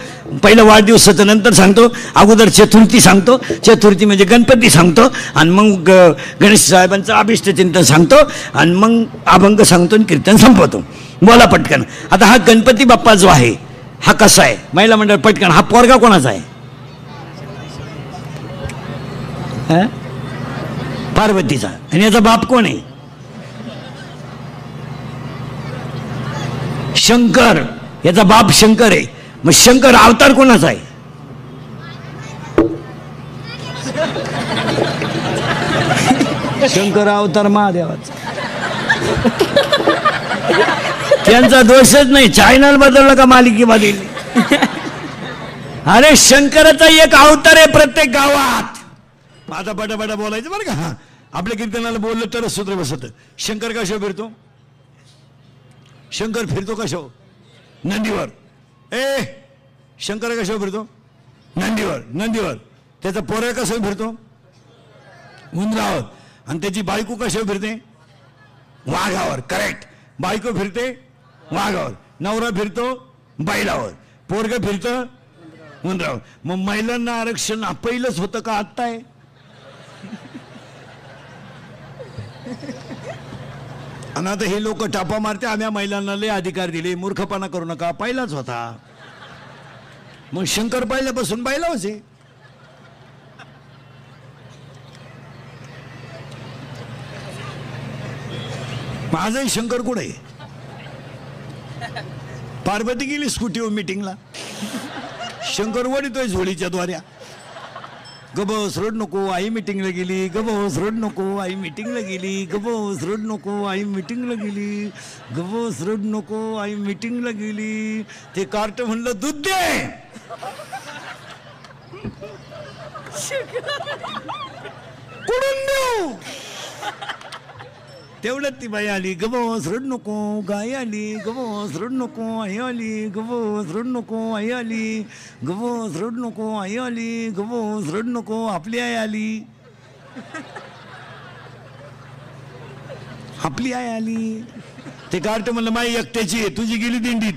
पहिलं वाढदिवसाचं नंतर सांगतो, अगोदर चतुर्थी सांगतो, चतुर्थी म्हणजे गणपती सांगतो, आणि मग गणेश साहेबांचं अभिष्ट चिंतन सांगतो, आणि मग अभंग सांगतो आणि कीर्तन संपवतो. बोला पटकन. आता हा गणपती बाप्पा जो आहे हा कसा आहे? महिला मंडळ पटकन. हा पोरगा कोणाचा आहे? पार्वतीचा. आणि याचा बाप कोण आहे? शंकर. याचा बाप शंकर आहे. मग शंकर अवतार कोणाचा आहे? शंकर अवतार महादेवाचा. त्यांचा दोषच नाही, चॅनल बदलला का मालिकी बदलली. अरे शंकराचा एक अवतार आहे प्रत्येक गावात. आता बटाबटा बोलायचं बरं का. हा, आपल्या कीर्तनाला बोललं तरच सूत्र बसत. शंकर कशावर फिरतो? शंकर फिरतो कशावर? नंदीवर. शंकर कशावर फिरतो? नंदीवर. नंदीवर. त्याचा पोरगा कशावर फिरतो? उंदरावर. आणि त्याची बायको कशावर फिरते? वाघावर. करेक्ट. बायको फिरते वाघावर, नवरा फिरतो बैलावर, पोरग फिरतं उंदरावर. मग महिलांना आरक्षण पहिलंच होतं का आत्ता आहे? आणि आता हे लोक टापा मारते, आम्ही महिलांना लय अधिकार दिले, मूर्खपणा करू नका. पहिलाच होता. मग शंकर पहिल्यापासून बैलाच आहे. माझाही शंकर कुठे आहे? पार्वती गेली स्कूटीवर मीटिंगला, शंकर वडितोय झोळीच्या द्वाऱ्या. गबस रोड नको आई मीटिंगला गेली, गबस रोड नको आई मीटिंगला गेली, गबस रोड नको आई मीटिंगला गेली, गबस रोड नको आई मीटिंगला गेली. ते कार्ट म्हणलं दूध दे, कुठून देऊ? तेवढ्यात ती बाई आली, गबस रोड नको गाय आली, गबस रोड नको आई आली, गबस रोड नको आई आली, गबस रोड नको आई आली, गबस रोड नको आपली आई आली, आपली आई आली. ते कार्ट म्हणलं माई एकट्याची आहे, तुझी गेली दिंडीत.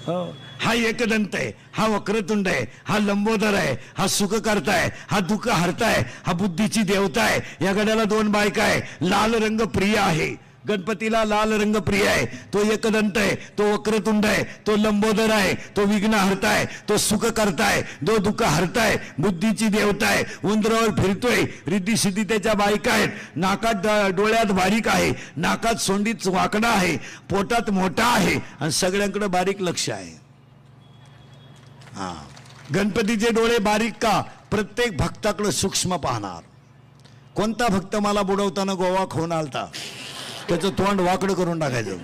हो, हा एकदंत आहे, हा वक्रतुंड आहे, हा लंबोदर आहे, हा सुख करताय, हा दुःख हरताय, हा बुद्धीची देवता आहे. या गड्याला 2 बायका आहे, लाल रंग प्रिय आहे, गणपतीला लाल रंग प्रिय आहे, तो एकदंत आहे, तो वक्रतुंड आहे, तो लंबोदर आहे, तो विघ्न हरताय, तो सुख करताय, तो दुःख हरताय, बुद्धीची देवता आहे, उंदरावर फिरतोय, रिद्धी सिद्धी त्याच्या बायका आहेत, नाकात डोळ्यात बारीक आहे, नाकात सोंडीत वाकडा आहे, पोटात मोठा आहे आणि सगळ्यांकडे बारीक लक्ष आहे. हा, गणपतीचे डोळे बारीक का? प्रत्येक भक्ताकडे सूक्ष्म पाहणार. कोणता भक्त मला बुडवताना गोवा खाऊन आलता, त्याचं तोंड वाकडं करून टाकायचं.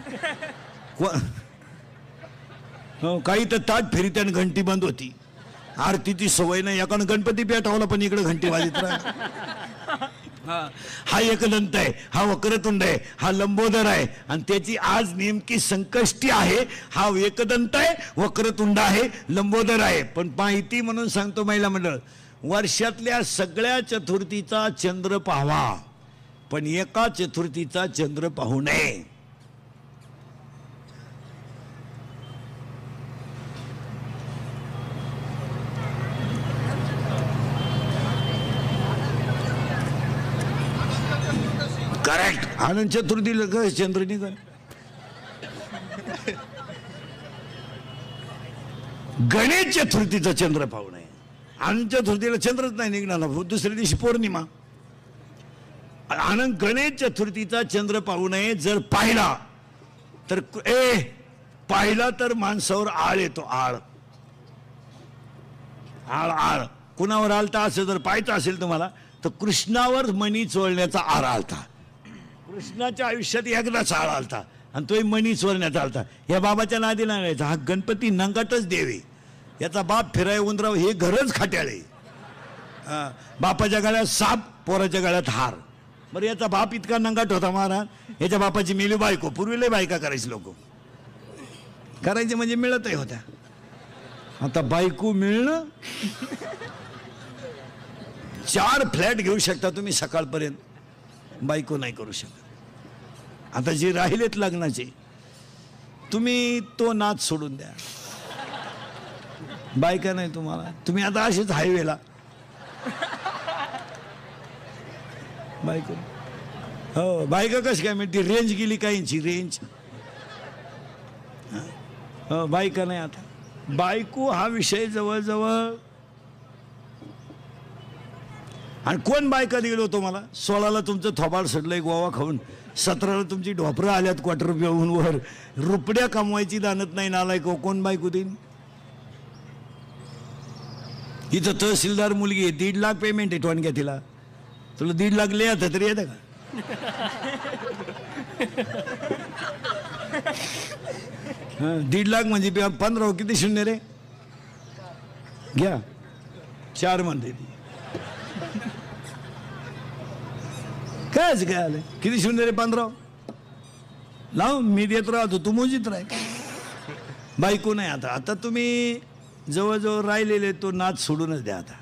काही तर ताट फिरी त्यानं घंटी बंद होती, आरतीची सवय नाही, याकडे गणपती पेटवला पण इकडे घंटी वाजत राहिली. हा एकदंत आहे, हा वक्रतुंड आहे, हा लंबोदर आहे आणि त्याची आज नेमकी संकष्टी आहे. हा एकदंत आहे, वक्रतुंड आहे, लंबोदर आहे. पण माहिती म्हणून सांगतो महिला मंडळ, वर्षातल्या सगळ्या चतुर्थीचा चंद्र पाहावा, पण एका चतुर्थीचा चंद्र पाहू नये. करेक्ट. आनंद चतुर्थीला चंद्र निघाल, गणेश चतुर्थीचा चंद्र पाहू नये. आनंद चतुर्थीला चंद्रच नाही निघणार, दुसऱ्या दिवशी पौर्णिमा. आनंद गणेश चतुर्थीचा चंद्र पाहू नये. जर पाहिला तर पाहिला तर माणसावर आळ येतो. आळ आळ आळ कुणावर आलता असं जर पाहायचं असेल तुम्हाला तर कृष्णावर मणी चोळण्याचा आळ आलता. कृष्णाच्या आयुष्यात एकदाच आळ आलता आणि तोही मणी चोरण्याचा आलता. या बाबाच्या नादी लागायचा. हा गणपती नंगाटच देवे, याचा बाप फिराय उंदराव, हे घरच खाट्याळे. बापाच्या गळ्यात साप, पोराच्या गळ्यात हार. बरं, याचा बाप इतका नंगाट होता महाराज, याच्या बापाची मेली बायको. पूर्वीला बायका करायची, लोक करायचे म्हणजे मिळतही होत्या. आता बायको मिळणं, 4 फ्लॅट घेऊ शकता तुम्ही सकाळपर्यंत, बायको नाही करू शकत. आता जे राहिलेत लग्नाचे, तुम्ही तो नाद सोडून द्या, बायका नाही तुम्हाला. तुम्ही आता असेच हायवेला बायको, हो बायका कशी काय मिळते? रेंज गेली काहींची, रेंज. हो, बायका नाही आता. बायको हा विषय जवळजवळ. आणि कोण बायका दिलो तुम्हाला? 16ला तुमचं थोबाड सडलंय गोवा खाऊन, 17ला तुमची ढोपरं आल्यात क्वार्टर पिऊन वर, रुपड्या कमवायची दानत नाही नालायक. कोण बायको देईन? इथं तहसीलदार मुलगी आहे, 1.5 लाख पेमेंट आहे टोनक्या तिला. तुला 1.5 लाख लिहायचं तरी येतं का? हा, 1.5 लाख म्हणजे 15 किती शून्य रे? घ्या 4 म्हणते ती. कायच काय आलं? किती शून्य रे? 15 लाव, मी देत राहतो, तू मोजीत राह. बायको नाही आता. आता तुम्ही जवळजवळ राहिलेले तो नाद सोडूनच द्या. आता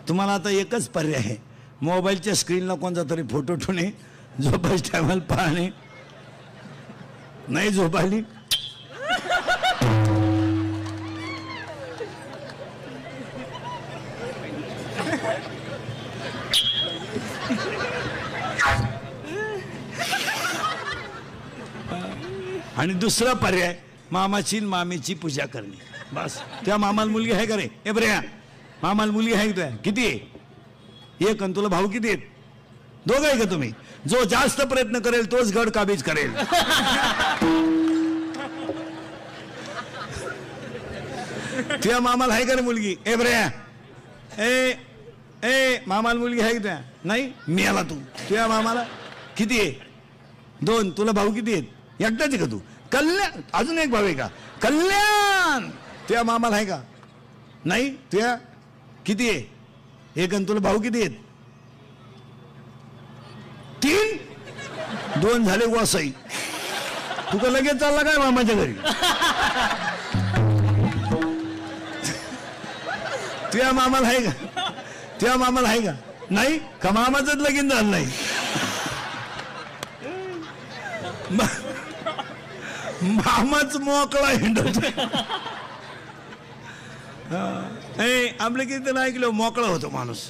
तुम्हाला आता एकच पर्याय आहे, मोबाईलच्या स्क्रीनला कोणता तरी फोटो ठेवणे, झोपायच्या टायमाला पाहणे. नाही झोपायली आणि दुसरा पर्याय, मामाची मामीची पूजा करणे. बस. त्या मामाला मुलगी आहे का रे? ए बरे, मामाला मुलगी आहे तुझ्या? किती आहे? एक. आणि तुला भाऊ किती आहेत? 2 आहे का तुम्ही? जो जास्त प्रयत्न करेल तोच गड काबीज करेल. तुझ्या मामाला आहे का रे मुलगी? ए बरे, ए ए मामाला मुलगी आहे तुझ्या? नाही. मी आला. तू तुझ्या मामाला किती आहे? 2. तुला भाऊ किती आहेत? एकटाच आहे का तू? कल्याण. अजून एक भाऊ आहे का? कल्याण. तुझ्या मामाला आहे का? नाही. तुझ्या किती आहे? 1. आणि तुला भाऊ किती आहेत? 3. 2 झाले वासाई. तू का लगेच चालला काय मामाच्या घरी? तुझ्या मामाला आहे का? तुझ्या मामाला आहे का? नाही. का मामाचंच लगीन झालं नाही? मामाच मोकळा हिंडत. आपलं किती ऐकलं, मोकळा होतो माणूस.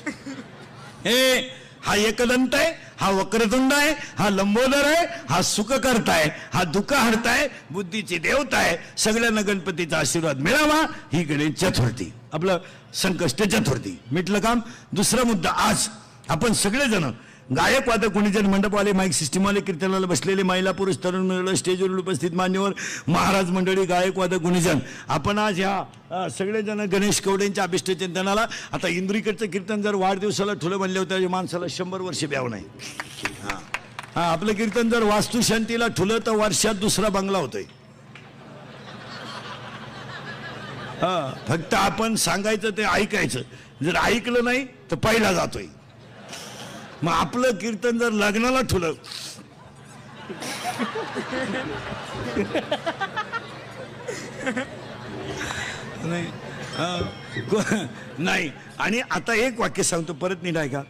हा एकदंत आहे, हा वक्रतुंड आहे, हा लंबोदर आहे, हा सुख करताय, हा दुःख हरताय, बुद्धीची देवता आहे. सगळ्यांना गणपतीचा आशीर्वाद मिळावा ही गणेश चतुर्थी, आपलं संकष्ट चतुर्थी मिटलं काम. दुसरा मुद्दा, आज आपण सगळेजण गायक वादक गुणीजन मंडपवाले माईक सिस्टीमवाले कीर्तनाला बसलेले महिला पुरुष तरुण मंडळ स्टेजवर उपस्थित मान्यवर महाराज मंडळी गायक वादक गुणीजन, आपण आज ह्या सगळेजण गणेश कवडेंच्या अभिष्टचिंतनाला, आता इंद्रिकडचं कीर्तन जर वाढदिवसाला ठुलं म्हणले होतं माणसाला 100 वर्ष ब्याव नाही. हा आपलं कीर्तन जर वास्तुशांतीला ठुलं तर वर्षात दुसरा बंगला होतोय. फक्त आपण सांगायचं ते ऐकायचं, जर ऐकलं नाही तर पहिला जातोय. मग आपलं कीर्तन जर लग्नाला ठुलं नाही. आणि आता एक वाक्य सांगतो, परत नीट ऐका.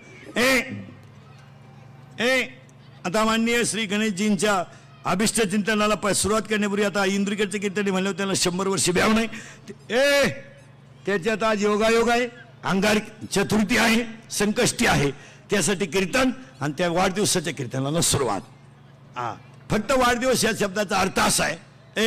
आता माननीय श्री गणेशजींच्या अभिष्ट चिंतनाला सुरुवात करण्यापूर्वी आता इंद्रिकडचे कीर्तन म्हणलं त्याला 100 वर्ष ब्याव नाही. त्याच्यात आज योगायोग आहे, अंगारकी चतुर्थी आहे, संकष्टी आहे, त्यासाठी कीर्तन आणि त्या वाढदिवसाच्या कीर्तनाला सुरुवात. फक्त वाढदिवस या शब्दाचा अर्थ असा आहे,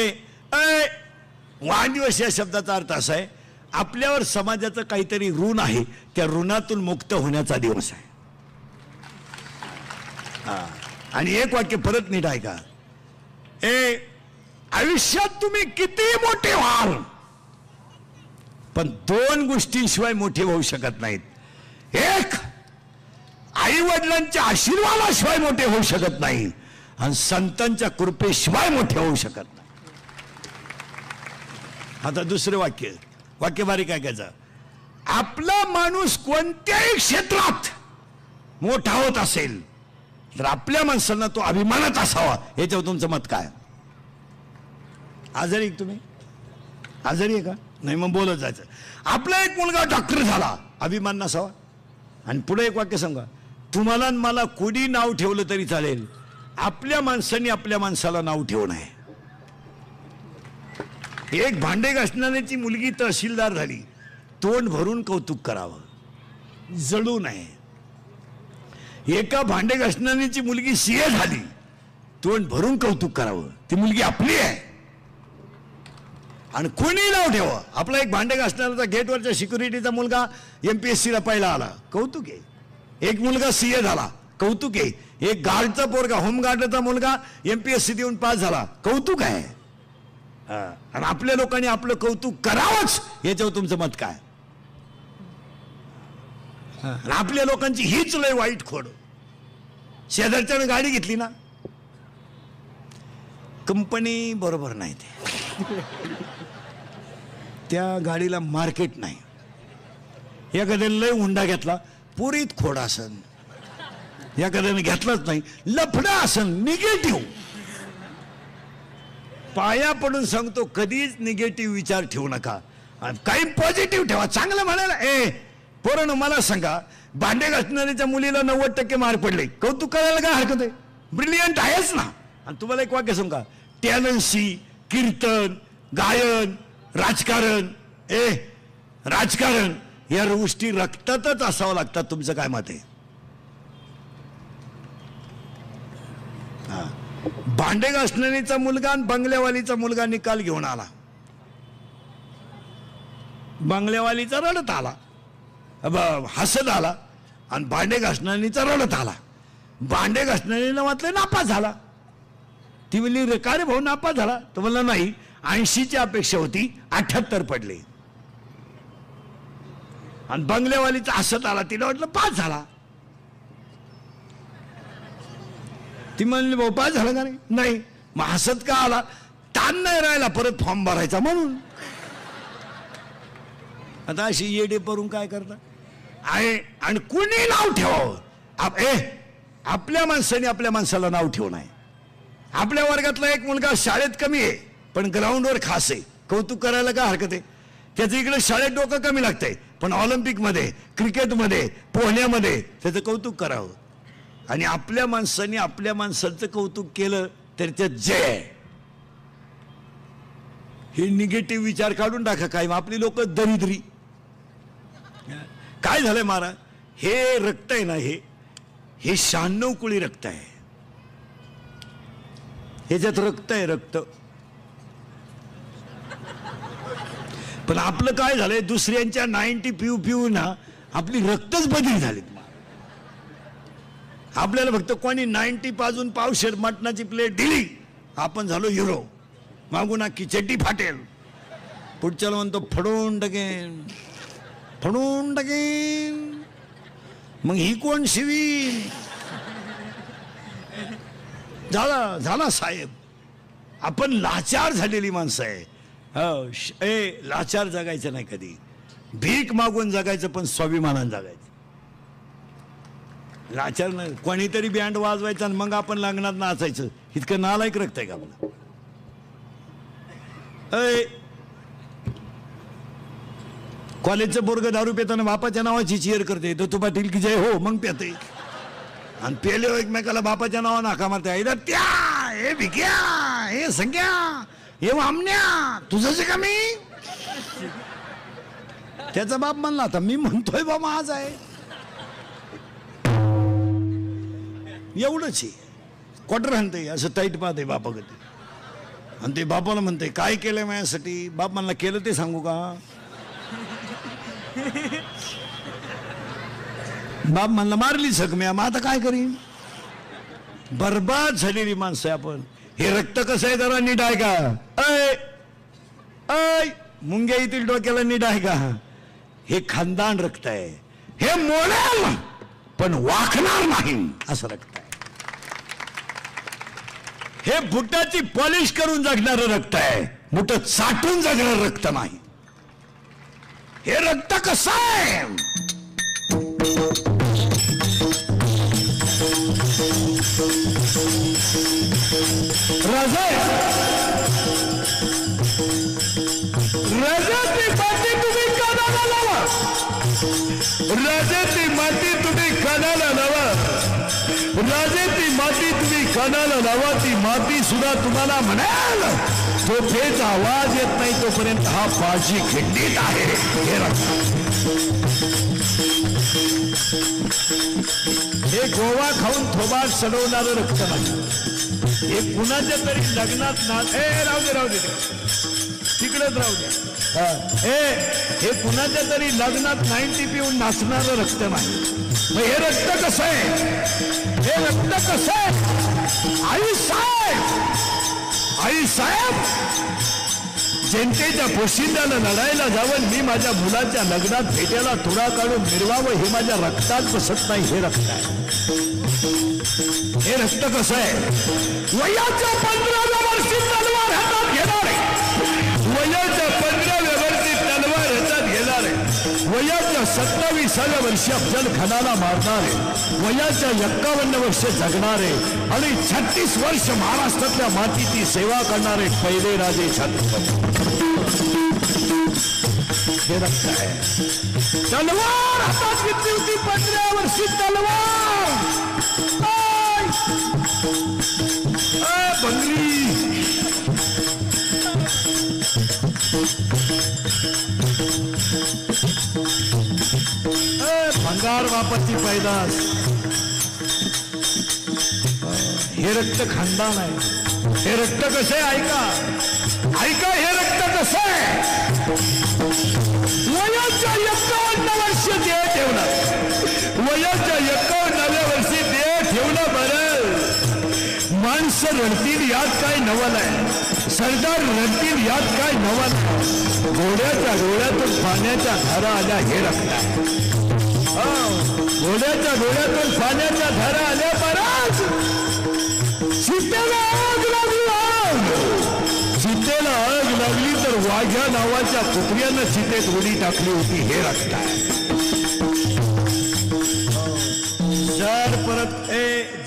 वाढदिवस या शब्दाचा अर्थ असा आहे, आपल्यावर समाजाचं काहीतरी ऋण आहे, त्या ऋणातून मुक्त होण्याचा दिवस आहे. आणि एक वाक्य परत नीट ऐका. आयुष्यात तुम्ही किती मोठे व्हाल, पण 2 गोष्टींशिवाय मोठे होऊ शकत नाहीत. एक, आई वडिलांच्या आशीर्वादाशिवाय मोठे होऊ शकत नाही, आणि संतांच्या कृपेशिवाय मोठे होऊ शकत नाही. आता दुसरे वाक्य बारीक ऐकायचं. आपला माणूस कोणत्याही क्षेत्रात मोठा होत असेल तर आपल्या माणसांना तो अभिमानात असावा. याच्यावर तुमचं मत काय? आजारी तुम्ही आजारी आहे का? नाही, मग बोलत जायचं. आपला एक मुलगा डॉक्टर झाला, अभिमान नसावा. आणि पुढे एक वाक्य सांगा, तुम्हाला मला कोणी नाव ठेवलं तरी चालेल, आपल्या माणसाने आपल्या माणसाला नाव ठेवू नये. एक भांडे घासणाऱ्याची मुलगी तहसीलदार झाली, तोंड भरून कौतुक करावं, जळू नये. एका भांडे घासणाऱ्याची मुलगी सीए झाली, तोंड भरून कौतुक करावं, ती मुलगी आपली आहे. आणि कोणी नाव ठेवा, आपला एक भांडे घासणाऱ्याचा गेटवरच्या सिक्युरिटीचा मुलगा MPSCला पहिला आला, कौतुक आहे. एक मुलगा सीए झाला, कौतुक आहे. एक गार्डचा पोरगा, होमगार्डचा मुलगा MPSC देऊन पास झाला, कौतुक आहे. आणि आपल्या लोकांनी आपलं कौतुक करावंच, याच्यावर तुमचं मत काय? आपल्या लोकांची हीच लय वाईट खोड. शेजारच्यानं गाडी घेतली ना, कंपनी बरोबर नाही, त्या गाडीला मार्केट नाही. एखाद्याने लय हुंडा घेतला, पुरीत खोड असन. एखाद्याने घेतलाच नाही, लफडा असन, निगेटिव्ह. पाया पडून सांगतो, कधीच निगेटिव्ह विचार ठेवू नका, काही पॉझिटिव्ह ठेवा. चांगलं म्हणायला, पोरांनो मला सांगा, भांडे घासणाऱ्याच्या मुलीला 90% मार्क पडले, कौतुक करायला काय हरकत आहे? ब्रिलियंट आहेच ना. आणि तुम्हाला एक वाक्य सांगा, टॅलेंटशी कीर्तन, गायन, राजकारण, राजकारण या गोष्टी रक्तातच असावं लागतात. तुमचं काय मत आहे? भांडे घासणारीचा मुलगा आणि बंगल्यावालीचा मुलगा निकाल घेऊन आला. बंगल्यावालीचा रडत आला, हसत आला, आणि भांडे घासणारीचा रडत आला. भांडे घासणारीला म्हटलं नापास झाला. ती म्हणली, रे का रे भाऊ नापास झाला? तो म्हणला नाही, 80ची अपेक्षा होती, 78 पडले. आणि बंगल्यावालीचा हसत आला, तिला वाटलं पास झाला. ती म्हणली, भाऊ पास झाला का नाही? मग हसत का आला? ताण नाही राहिला परत फॉर्म भरायचा म्हणून. आता अशी येडे परून काय करता आहे? आणि कुणी नाव ठेवावं? आपल्या माणसाने आपल्या माणसाला नाव ठेवू नये. आपल्या वर्गातला एक मुलगा शाळेत कमी आहे, पण ग्राउंडवर खास आहे, कौतुक करायला काय हरकत आहे? त्याचं इकडे शाळेत डोकं कमी लागतंय, पण ऑलिम्पिकमध्ये, क्रिकेटमध्ये, पोहण्यामध्ये त्याचं कौतुक करावं. आणि आपल्या माणसाने आपल्या माणसाचं कौतुक केलं तर त्यात जय. हे निगेटिव्ह विचार काढून टाका. काय आपली लोक दरिद्री. काय झालंय महाराज, हे रक्त आहे ना, हे 96 कुळी रक्त आहे, ह्याच्यात रक्त आहे रक्त. पण आपलं काय झालंय, दुसऱ्यांच्या 90 पिऊ पिऊ ना आपली रक्तच बदली झाली. आपल्याला फक्त कोणी 90 पाजून पावशेर मटणाची प्लेट दिली, आपण झालो हिरो. मागून की चड्डी फाटेल, पुढच्याला म्हणतो फडून टाकेन फडून टाकेन. मग ही कोण शिवी? झाला झाला साहेब. आपण लाचार झालेली माणसं आहे. लाचार जगायचं नाही कधी, भीक मागून जगायचं, पण स्वाभिमानानं जगायचं. लाचार नाही. कोणीतरी बँड वाजवायचा आणि मग आपण लग्नात नाचायचं, इतकं नालायक रक्त आहे का आपलं? कॉलेजचं पोरगं दारू पेताना बापाच्या नावाची चीयर करते, तर तू पाटील की जय हो मग पेते, आणि पेले एकमेकाला बापाच्या नावानं हाका मारते. त्या हे भिक्या, हे संख्या, हे वामण्या, तुझं कमी. त्याचा बाप म्हणला आता मी म्हणतोय बाबा आज आहे एवढंच आहे. क्वार्टर आणते असं टाईट पाहते बापाकडे, आणि ते बापाला म्हणते काय केलंय माझ्यासाठी? बाप म्हणला केलं ते सांगू का? बाप म्हणला मारली जखम्या, मग आता काय करीन? बर्बाद झालेली माणसं आहे आपण. हे रक्त कसं आहे जरा नीट आहे का? ऐ मुंग्या येथील डोक्याला नीट आहे का? हे खानदान रक्त आहे, हे मोडेल पण वाकणार नाही असं रक्त आहे. हे बुटाची पॉलिश करून जगणारं रक्त आहे, बुट चाटून जगणारं रक्त नाही. हे रक्त कसं आहे? राजाची माती तुम्ही कानाला लावा, राजाची माती तुम्ही कानाला लावा, राजाची माती तुम्ही कानाला लावा. ती माती सुद्धा तुम्हाला म्हणाल झोपेचा आवाज येत नाही तोपर्यंत हा पाची खिंडीत आहे. हे हे गोवा खाऊन थोबाड सडवणारं रक्त नाही. हे कुणाच्या तरी लग्नात राहू दे तिकडेच राहू दे. हे कुणाच्या तरी लग्नात 90 पिऊन नाचणारं रक्त नाही. मग हे रक्त कसं आहे? हे रक्त कसं आहे? आई साहेब जनतेच्या पोशिंद्याला लढायला जावं, मी माझ्या मुलाच्या लग्नात भेटायला थोडा काढून मिरवावं, हे माझ्या रक्तात बसत नाही. हे रक्त आहे. हे रक्त कसं आहे? वयाच्या 15व्या वर्षी तलवार हातात घेणारे, वयाच्या 15व्या वर्षी तलवार हातात घेणारे, वयाच्या 27व्या वर्षी अफजल खानाला मारणारे, वयाच्या 51 वर्ष जगणारे आणि 36 वर्ष महाराष्ट्रातल्या मातीची सेवा करणारे पहिले राजे छत्रपती. हे रक्त आहे. तलवार हातात घेतली होती 15व्या वर्षी तलवार. बंगली भंगार वापरची पैदास. हे रक्त खानदान आहे. हे रक्त कसं आहे? ऐका हे रक्त कसं आहे? वयाच्या 51 वर्ष देह ठेवलं, वयाच्या 51व्या वर्षी देह ठेवलं. बरं माणसं रडतील यात काय नवल आहे, सरदार रडतील यात काय नवल आहे. घोड्याच्या डोळ्यातून पाण्याच्या धारा आल्या हे रक्त आहे. घोड्याच्या डोळ्यातून पाण्याच्या धारा आल्या. बराच सीतेला आग लागली, सीतेला आग लागली तर वाघ्या नावाच्या कुत्र्यानं सीतेत उडी टाकली होती. हे रक्त आहे.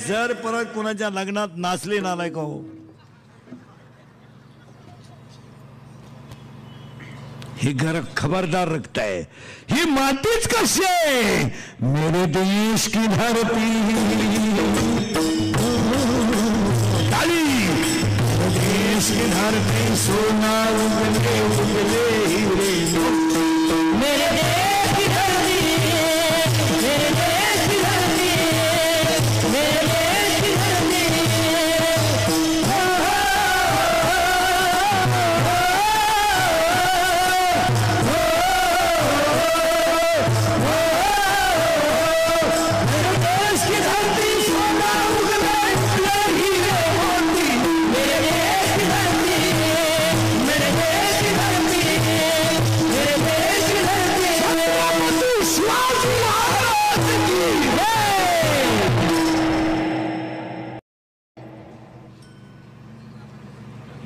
जर परत कोणाच्या लग्नात नाचले नालायक हो, हे घर खबरदार रक्त आहे. ही मातीच कशी आहे? मेरे देश की धरती काली, देश की धरती सोना उगले उगले हीरे. मेरे देश की धरती, मेरे देश की धरती,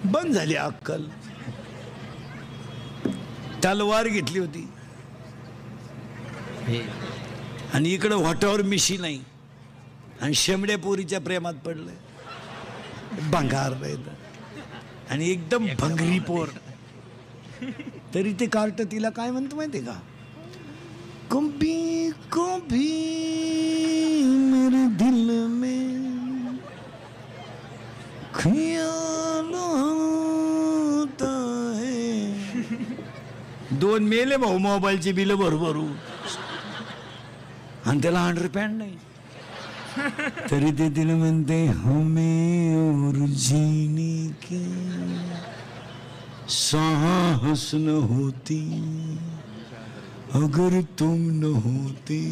बंद झाली अक्कल. तलवार घेतली होती आणि इकडं वाटावर मिशी नाही आणि शेमड्या पोरीच्या प्रेमात पडलं. भंगार नाही आणि एकदम भंगरी पोर. तरी ते कार्ट तिला काय म्हणतो माहितीये का, कभी कभी मेरे दिल में ख्याल आता है. 2 मेले भाऊ मोबाईलची बिल भरू आणि त्याला अंडरपॅन्ट नाही. तरी ते तिला म्हणते हमें और जीने के साहस न होती अगर तुम न होते.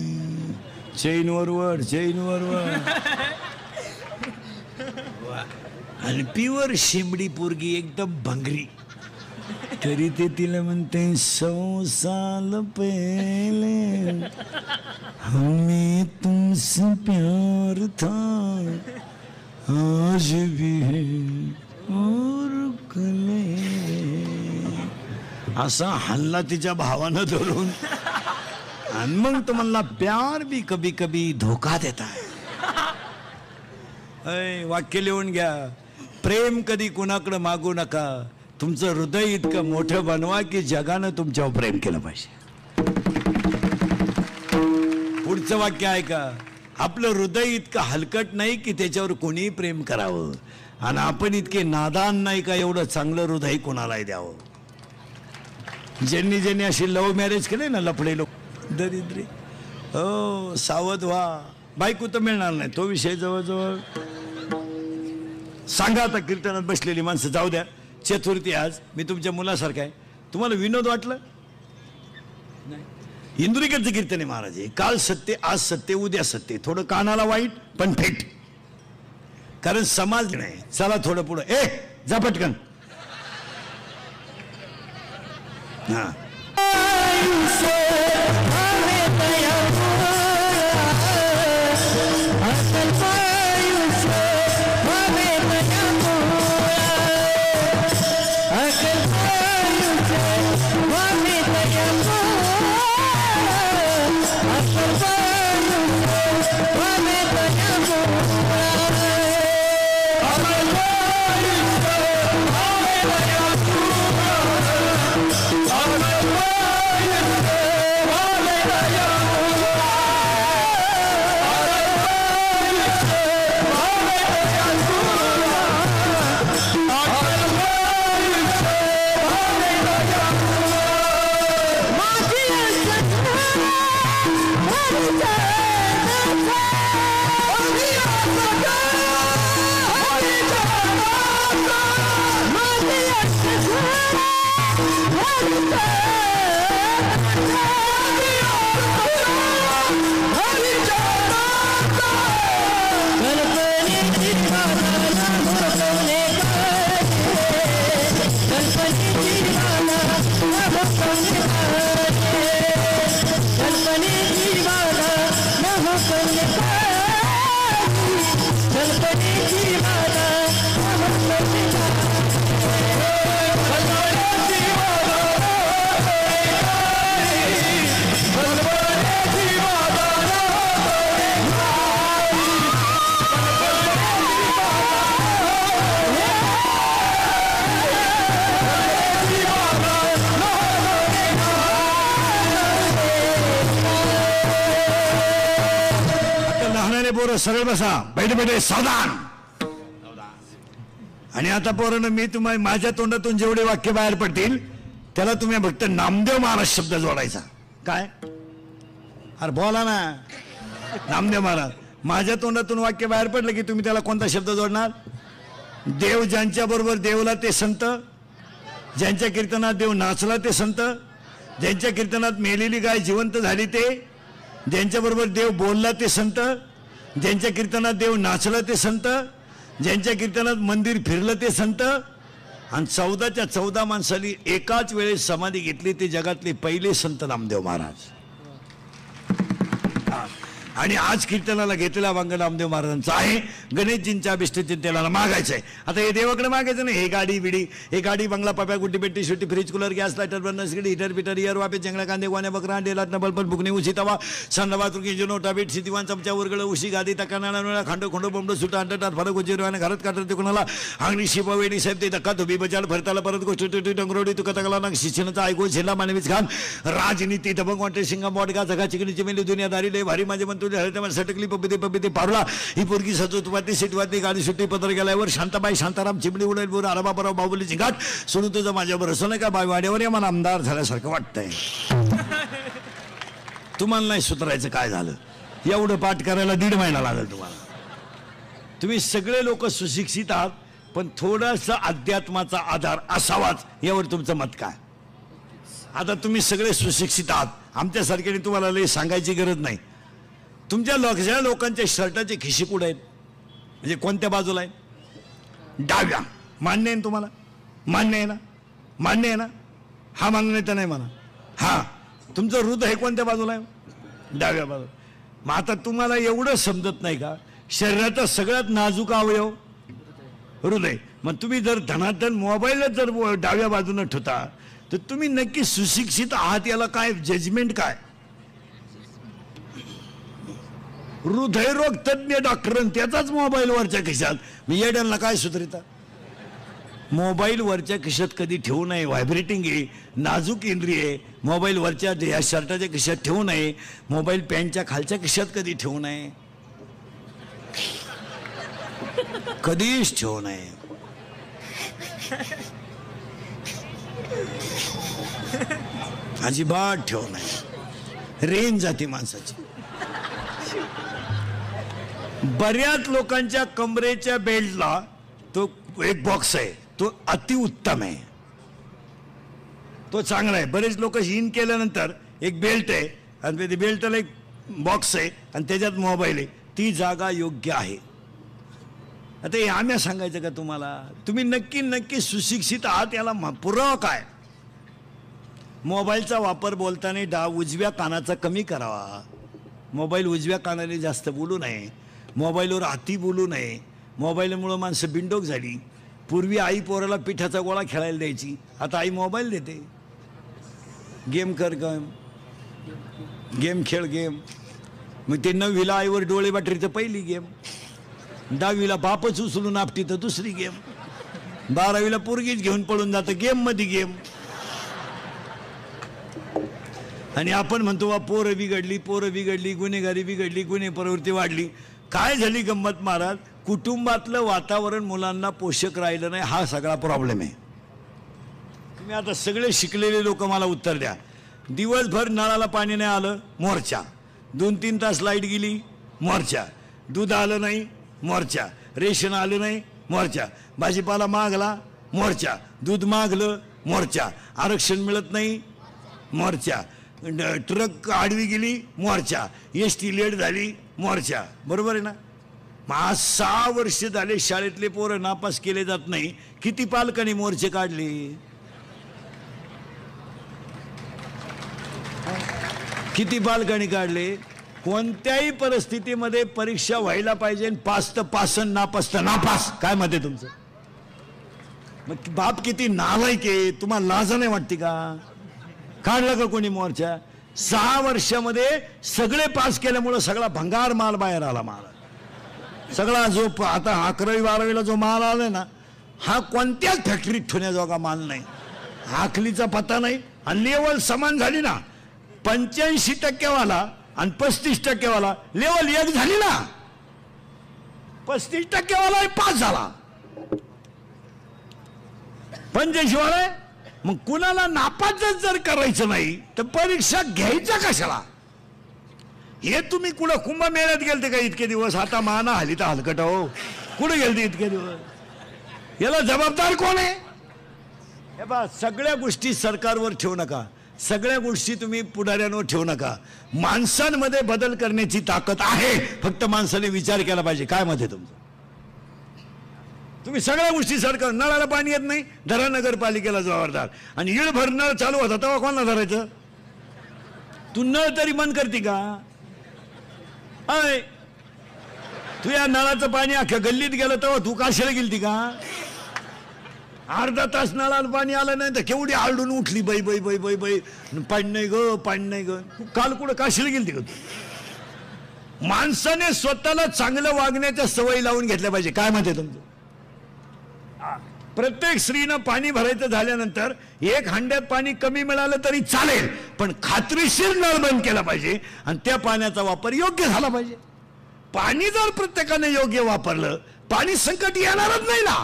चैन वरवर आणि प्युअर शिमडी पोरगी एकदम भंगरी. तरी ते तिला म्हणते 100 साल पहले हमें तुमसे प्यार था आज भी है और कल है. असा हल्ला तिच्या भावानं धरून आणि मग तो म्हणला प्यार भी कभी कभी धोका देता है. वाक्य लिहून घ्या. प्रेम कधी कुणाकडे मागू नका. तुमचं हृदय इतकं मोठं बनवा की जगानं तुमच्यावर प्रेम केलं पाहिजे. पुढचं वाक्य आहे का, आपलं हृदय इतकं हलकट नाही की त्याच्यावर कोणीही प्रेम करावं आणि आपण इतके नादान नाही का एवढं चांगलं हृदय कोणालाही द्यावं. ज्यांनी ज्यांनी असे लव्ह मॅरेज केले ना लफडे लोक दरिद्री, हो सावध व्हा. बायको तर मिळणार नाही तो विषय जवळजवळ. सांगा आता कीर्तनात बसलेली माणसं जाऊ द्या. चतुर्थी आज मी तुमच्या मुलासारखा आहे. तुम्हाला विनोद वाटलं नाही. इंदुरीकरचं कीर्तन आहे महाराज. काल सत्य आज सत्य उद्या सत्य. थोडं कानाला वाईट पण फेट, कारण समाज नाही. चला थोडं पुढं. जा पटकन. हा सरळ बसा. बैठे बैठे सावधान. आणि आता पोरांनो मी तुम्हाला माझ्या तोंडातून जेवढे वाक्य बाहेर पडतील त्याला तुम्ही फक्त नामदेव महाराज शब्द जोडायचा. काय अरे बोला ना. नामदेव महाराज. माझ्या तोंडातून वाक्य बाहेर पडलं की तुम्ही त्याला कोणता शब्द जोडणार. देव ज्यांच्या बरोबर देवला ते संत, ज्यांच्या कीर्तनात देव नाचला ते संत, ज्यांच्या कीर्तनात मेलेली गाय जिवंत झाली ते, ज्यांच्या बरोबर देव बोलला ते संत, ज्यांच्या कीर्तनात देव नाचला ते संत, ज्यांच्या कीर्तनात मंदिर फिरलं ते संत. आणि 14च्या 14 माणसांनी एकाच वेळेस समाधी घेतली ते जगातले पहिले संत नामदेव महाराज. आणि आज कीर्तनाला घेतलेला वांग नामदेव महाराजांचा आहे. गणेशजींच्या अभिष्टचिंतेला मागायचं आहे. आता हे देवाकडे मागायचं नाही. हे गाडी बिडी, हे गाडी, बंगला, पाप्या, गुड्डी पेट्टी, शेवटी fridge, cooler, gas, lighter, burner, heater, बिटर, इयर, वापे, जंगला, कांदे, गोण्या, बकरा, अंडे, लाटणं, बल्पन, बुकणी, उशी, तवा, संडास, रुकी, नोटा, बीट, सिद्धिवान, चमचा, उरगळ, उशी, गादी, तकाना, खांड, खोंड, बोंड, सुटा, अंडटार, फरक, उजिरवाने, घरात काढत ते कोणाला अंगणी, शिपा, वेणी, साहेब, ते धक्का, धुबी, बजाल, भरताला, परत गोष्ट, टंगरोडी, तुका, तकला, नाग, शिक्षणाचा ऐकून, झेला, मानवीच खान, राजनीती, दबंग, वाटे, शिंगा, बॉडगा, जगा, चिकणी, चिमेली, दुनियादारी, लय भारी, माझे म्हणतो, हरते, सटकली, पबिते, पारला, ही पोरगी सजोतवाती, सिटवाती, गाडी सुट्टी, पत्र गेल्यावर, शांताबाई, शांताराम, चिमणी, उडेल, बोर, आराबाबराव, बाहुबली, झिंगाट, सोडून तुझं माझ्यावर असं नाही का, वाड्यावर या मला आमदार झाल्यासारखं वाटतंय. तुम्हाला नाही सुधारायचं काय झालं? एवढं पाठ करायला 1.5 महिना लागेल तुम्हाला. तुम्ही सगळे लोक सुशिक्षित आहात, पण थोडासा अध्यात्माचा आधार असावाच यावर तुमचं मत काय? आता तुम्ही सगळे सुशिक्षित आहात, आमच्यासारख्याने तुम्हाला लय सांगायची गरज नाही. तुमच्या लोकांच्या शर्टाचे खिशी कुठे आहेत? म्हणजे कोणत्या बाजूला आहे? डाव्या. मान्य आहे ना तुम्हाला? मान्य आहे ना? मान्य आहे ना? हा मान्य तर नाही म्हणा. हा, तुमचं हृदय कोणत्या बाजूला आहे? डाव्या बाजूला. मग आता तुम्हाला एवढं समजत नाही का, शरीराचा सगळ्यात नाजूक अवयव हृदय. मग तुम्ही जर धनाधन मोबाईलच जर डाव्या बाजूने ठेवता, तर तुम्ही नक्की सुशिक्षित आहात याला काय जजमेंट काय? हृदयरोग तज्ञ डॉक्टर त्याचाच मोबाईलवरच्या खिशात. मी येड्यांना काय सुधरिता? मोबाईलवरच्या खिशात कधी ठेवू नये. व्हायब्रेटिंग आहे, नाजूक इंद्रिय आहे. मोबाईलवरच्या या शर्टाच्या खिशात ठेवू नये. मोबाईल पॅन्टच्या खालच्या खिशात कधी ठेवू नये. कधीच ठेवू नये. अजिबात ठेवू नये. रेंज जाते माणसाची. बऱ्याच लोकांच्या कमरेच्या बेल्टला तो एक बॉक्स आहे, तो अतिउत्तम आहे, तो चांगला आहे. बरेच लोक इन केल्यानंतर एक बेल्ट आहे आणि त्या बेल्टला एक बॉक्स आहे आणि त्याच्यात मोबाईल आहे, ती जागा योग्य आहे. आता हे आम्ही सांगायचं का तुम्हाला? तुम्ही नक्की सुशिक्षित आहात याला पुरावा काय? मोबाईलचा वापर बोलताना उजव्या कानाचा कमी करावा. मोबाईल उजव्या कानाने जास्त बोलू नये. मोबाईलवर अति बोलू नये. मोबाईलमुळं माणसं बिंडोक झाली. पूर्वी आई पोराला पिठाचा गोळा खेळायला द्यायची, आता आई मोबाईल देते. गेम कर, गेम खेळ, गेम. मग ते 9वीला आईवर डोळे बाटरी तर पहिली गेम, 10वीला बापच उचलून आपटी तर दुसरी गेम, 12वीला पोरगीच घेऊन पळून जातं गेम मध्ये गेम. आणि आपण म्हणतो वा पोरं बिघडली, गुन्हेगारी बिघडली, गुन्हे प्रवृत्ती वाढली. काय झाली गंमत महाराज? कुटुंबातलं वातावरण मुलांना पोषक राहिलं नाही, हा सगळा प्रॉब्लेम आहे. तुम्ही आता सगळे शिकलेले लोक मला उत्तर द्या. दिवसभर नळाला पाणी नाही आलं, मोर्चा. 2-3 तास लाईट गेली, मोर्चा. दूध आलं नाही, मोर्चा. रेशन आलं नाही, मोर्चा. भाजीपाला मागला, मोर्चा. दूध मागलं, मोर्चा. आरक्षण मिळत नाही, मोर्चा. ट्रक आडवी गेली, मोर्चा. एसटी लेट झाली, मोर्चा. बरोबर आहे ना? आज 6 वर्ष झाले शाळेतले पोरं नापास केले जात नाही. किती पालकांनी मोर्चे काढले? किती पालकांनी काढले? कोणत्याही परिस्थितीमध्ये परीक्षा व्हायला पाहिजे. पास तर पास, नापास तर नापास. काय मत आहे तुमचं? मग बाप किती नालायक आहे, तुम्हाला लाज नाही वाटते का? काढला का कोणी मोर्चा? 6 वर्षामध्ये सगळे पास केल्यामुळं सगळा भंगार माल बाहेर आला. माल सगळा जो आता 11वी 12वीला जो माल आलाय ना, हा कोणत्याच फॅक्टरीत ठेवण्याजोगा माल नाही. आखलीचा पत्ता नाही. आणि लेवल समान झाली ना, 85% वाला आणि 35% वाला लेवल एक झाली ना. 35% वाला पास झाला, 85 वाला. मग कुणाला नापासच जर करायचं नाही तर परीक्षा घ्यायचा कशाला? हे तुम्ही कुठं कुंभमेळ्यात गेलते का इतके दिवस? आता माना हली तर हलकट हो. कुठे गेलते इतके दिवस? याला जबाबदार कोण आहे? हे बा, सगळ्या गोष्टी सरकारवर ठेवू नका. सगळ्या गोष्टी तुम्ही पुढाऱ्यांवर ठेवू नका. माणसांमध्ये बदल करण्याची ताकद आहे, फक्त माणसाने विचार केला पाहिजे. काय मत आहे तुमचं? तुम्ही सगळ्या गोष्टी सरकार. नळाला पाणी येत नाही, धरा नगरपालिकेला जबाबदार. आणि येळभर नळ चालू होता तेव्हा कोणाला धरायचं? तू नळ तरी बंद करते का? हाय तू या नळाचं पाणी अख्ख्या गल्लीत गेलं तेव्हा तू काशीला गेलती का? अर्धा तास नळाला पाणी आलं नाही तर केवढी आरडून उठली, बाई बाई बाई बाई बाई पाणी नाही ग, पाणी नाही ग. काल कुठं काशीला गेलती का तू? माणसाने स्वतःला चांगलं वागण्याच्या सवयी लावून घेतल्या पाहिजे. काय म्हणते तुमचं? प्रत्येक स्त्रीनं पाणी भरायचं झाल्यानंतर एक हांड्यात पाणी कमी मिळालं तरी चालेल, पण खात्रीशीर नळ बंद केला पाहिजे आणि त्या पाण्याचा वापर योग्य झाला पाहिजे. पाणी जर प्रत्येकाने योग्य वापरलं पाणी संकट येणारच नाही ना.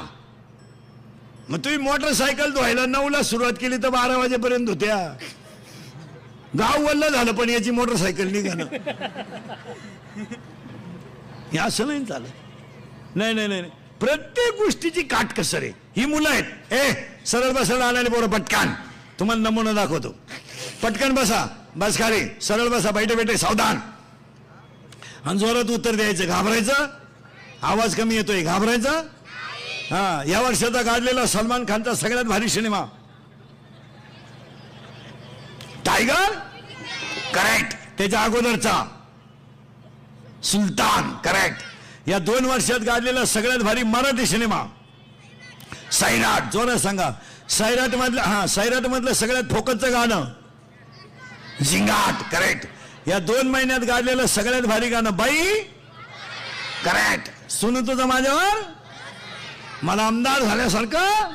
मग तुम्ही मोटरसायकल धुवायला 9ला सुरुवात केली तर 12 वाजेपर्यंत होत्या. गाव वल्ल झालं पण याची मोटरसायकल निघालं. हे असं नाही चालत. नाही नाही नाही, प्रत्येक गोष्टीची काटकसर आहे. ही मुलं आहेत, सरळ बसायला आणायला पोरं पटकन. तुम्हाला नमुना दाखवतो. पटकन बसा, बस खाली, सरळ बसा, बैठे बैठे सावधान. आणि जोरात उत्तर द्यायचं. घाबरायचं? आवाज कमी येतोय, घाबरायचं? हा. या वर्षाचा काढलेला सलमान खानचा सगळ्यात भारी सिनेमा टायगर, करेक्ट. त्याच्या अगोदरचा सुलतान, करेक्ट. या 2 वर्षात गाजलेला सगळ्यात भारी मराठी सिनेमा सैराट. जोरात सांगा. सैराट मधलं, हा, सैराट मधलं सगळ्यात फोकसचं गाणं झिंगाट, करेक्ट. या 2 महिन्यात गाजलेलं सगळ्यात भारी गाणं बाई, करेक्ट. सुनू तुझं माझ्यावर, मला आमदार झाल्यासारखं.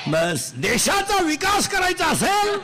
बस देशाचा विकास करायचा असेल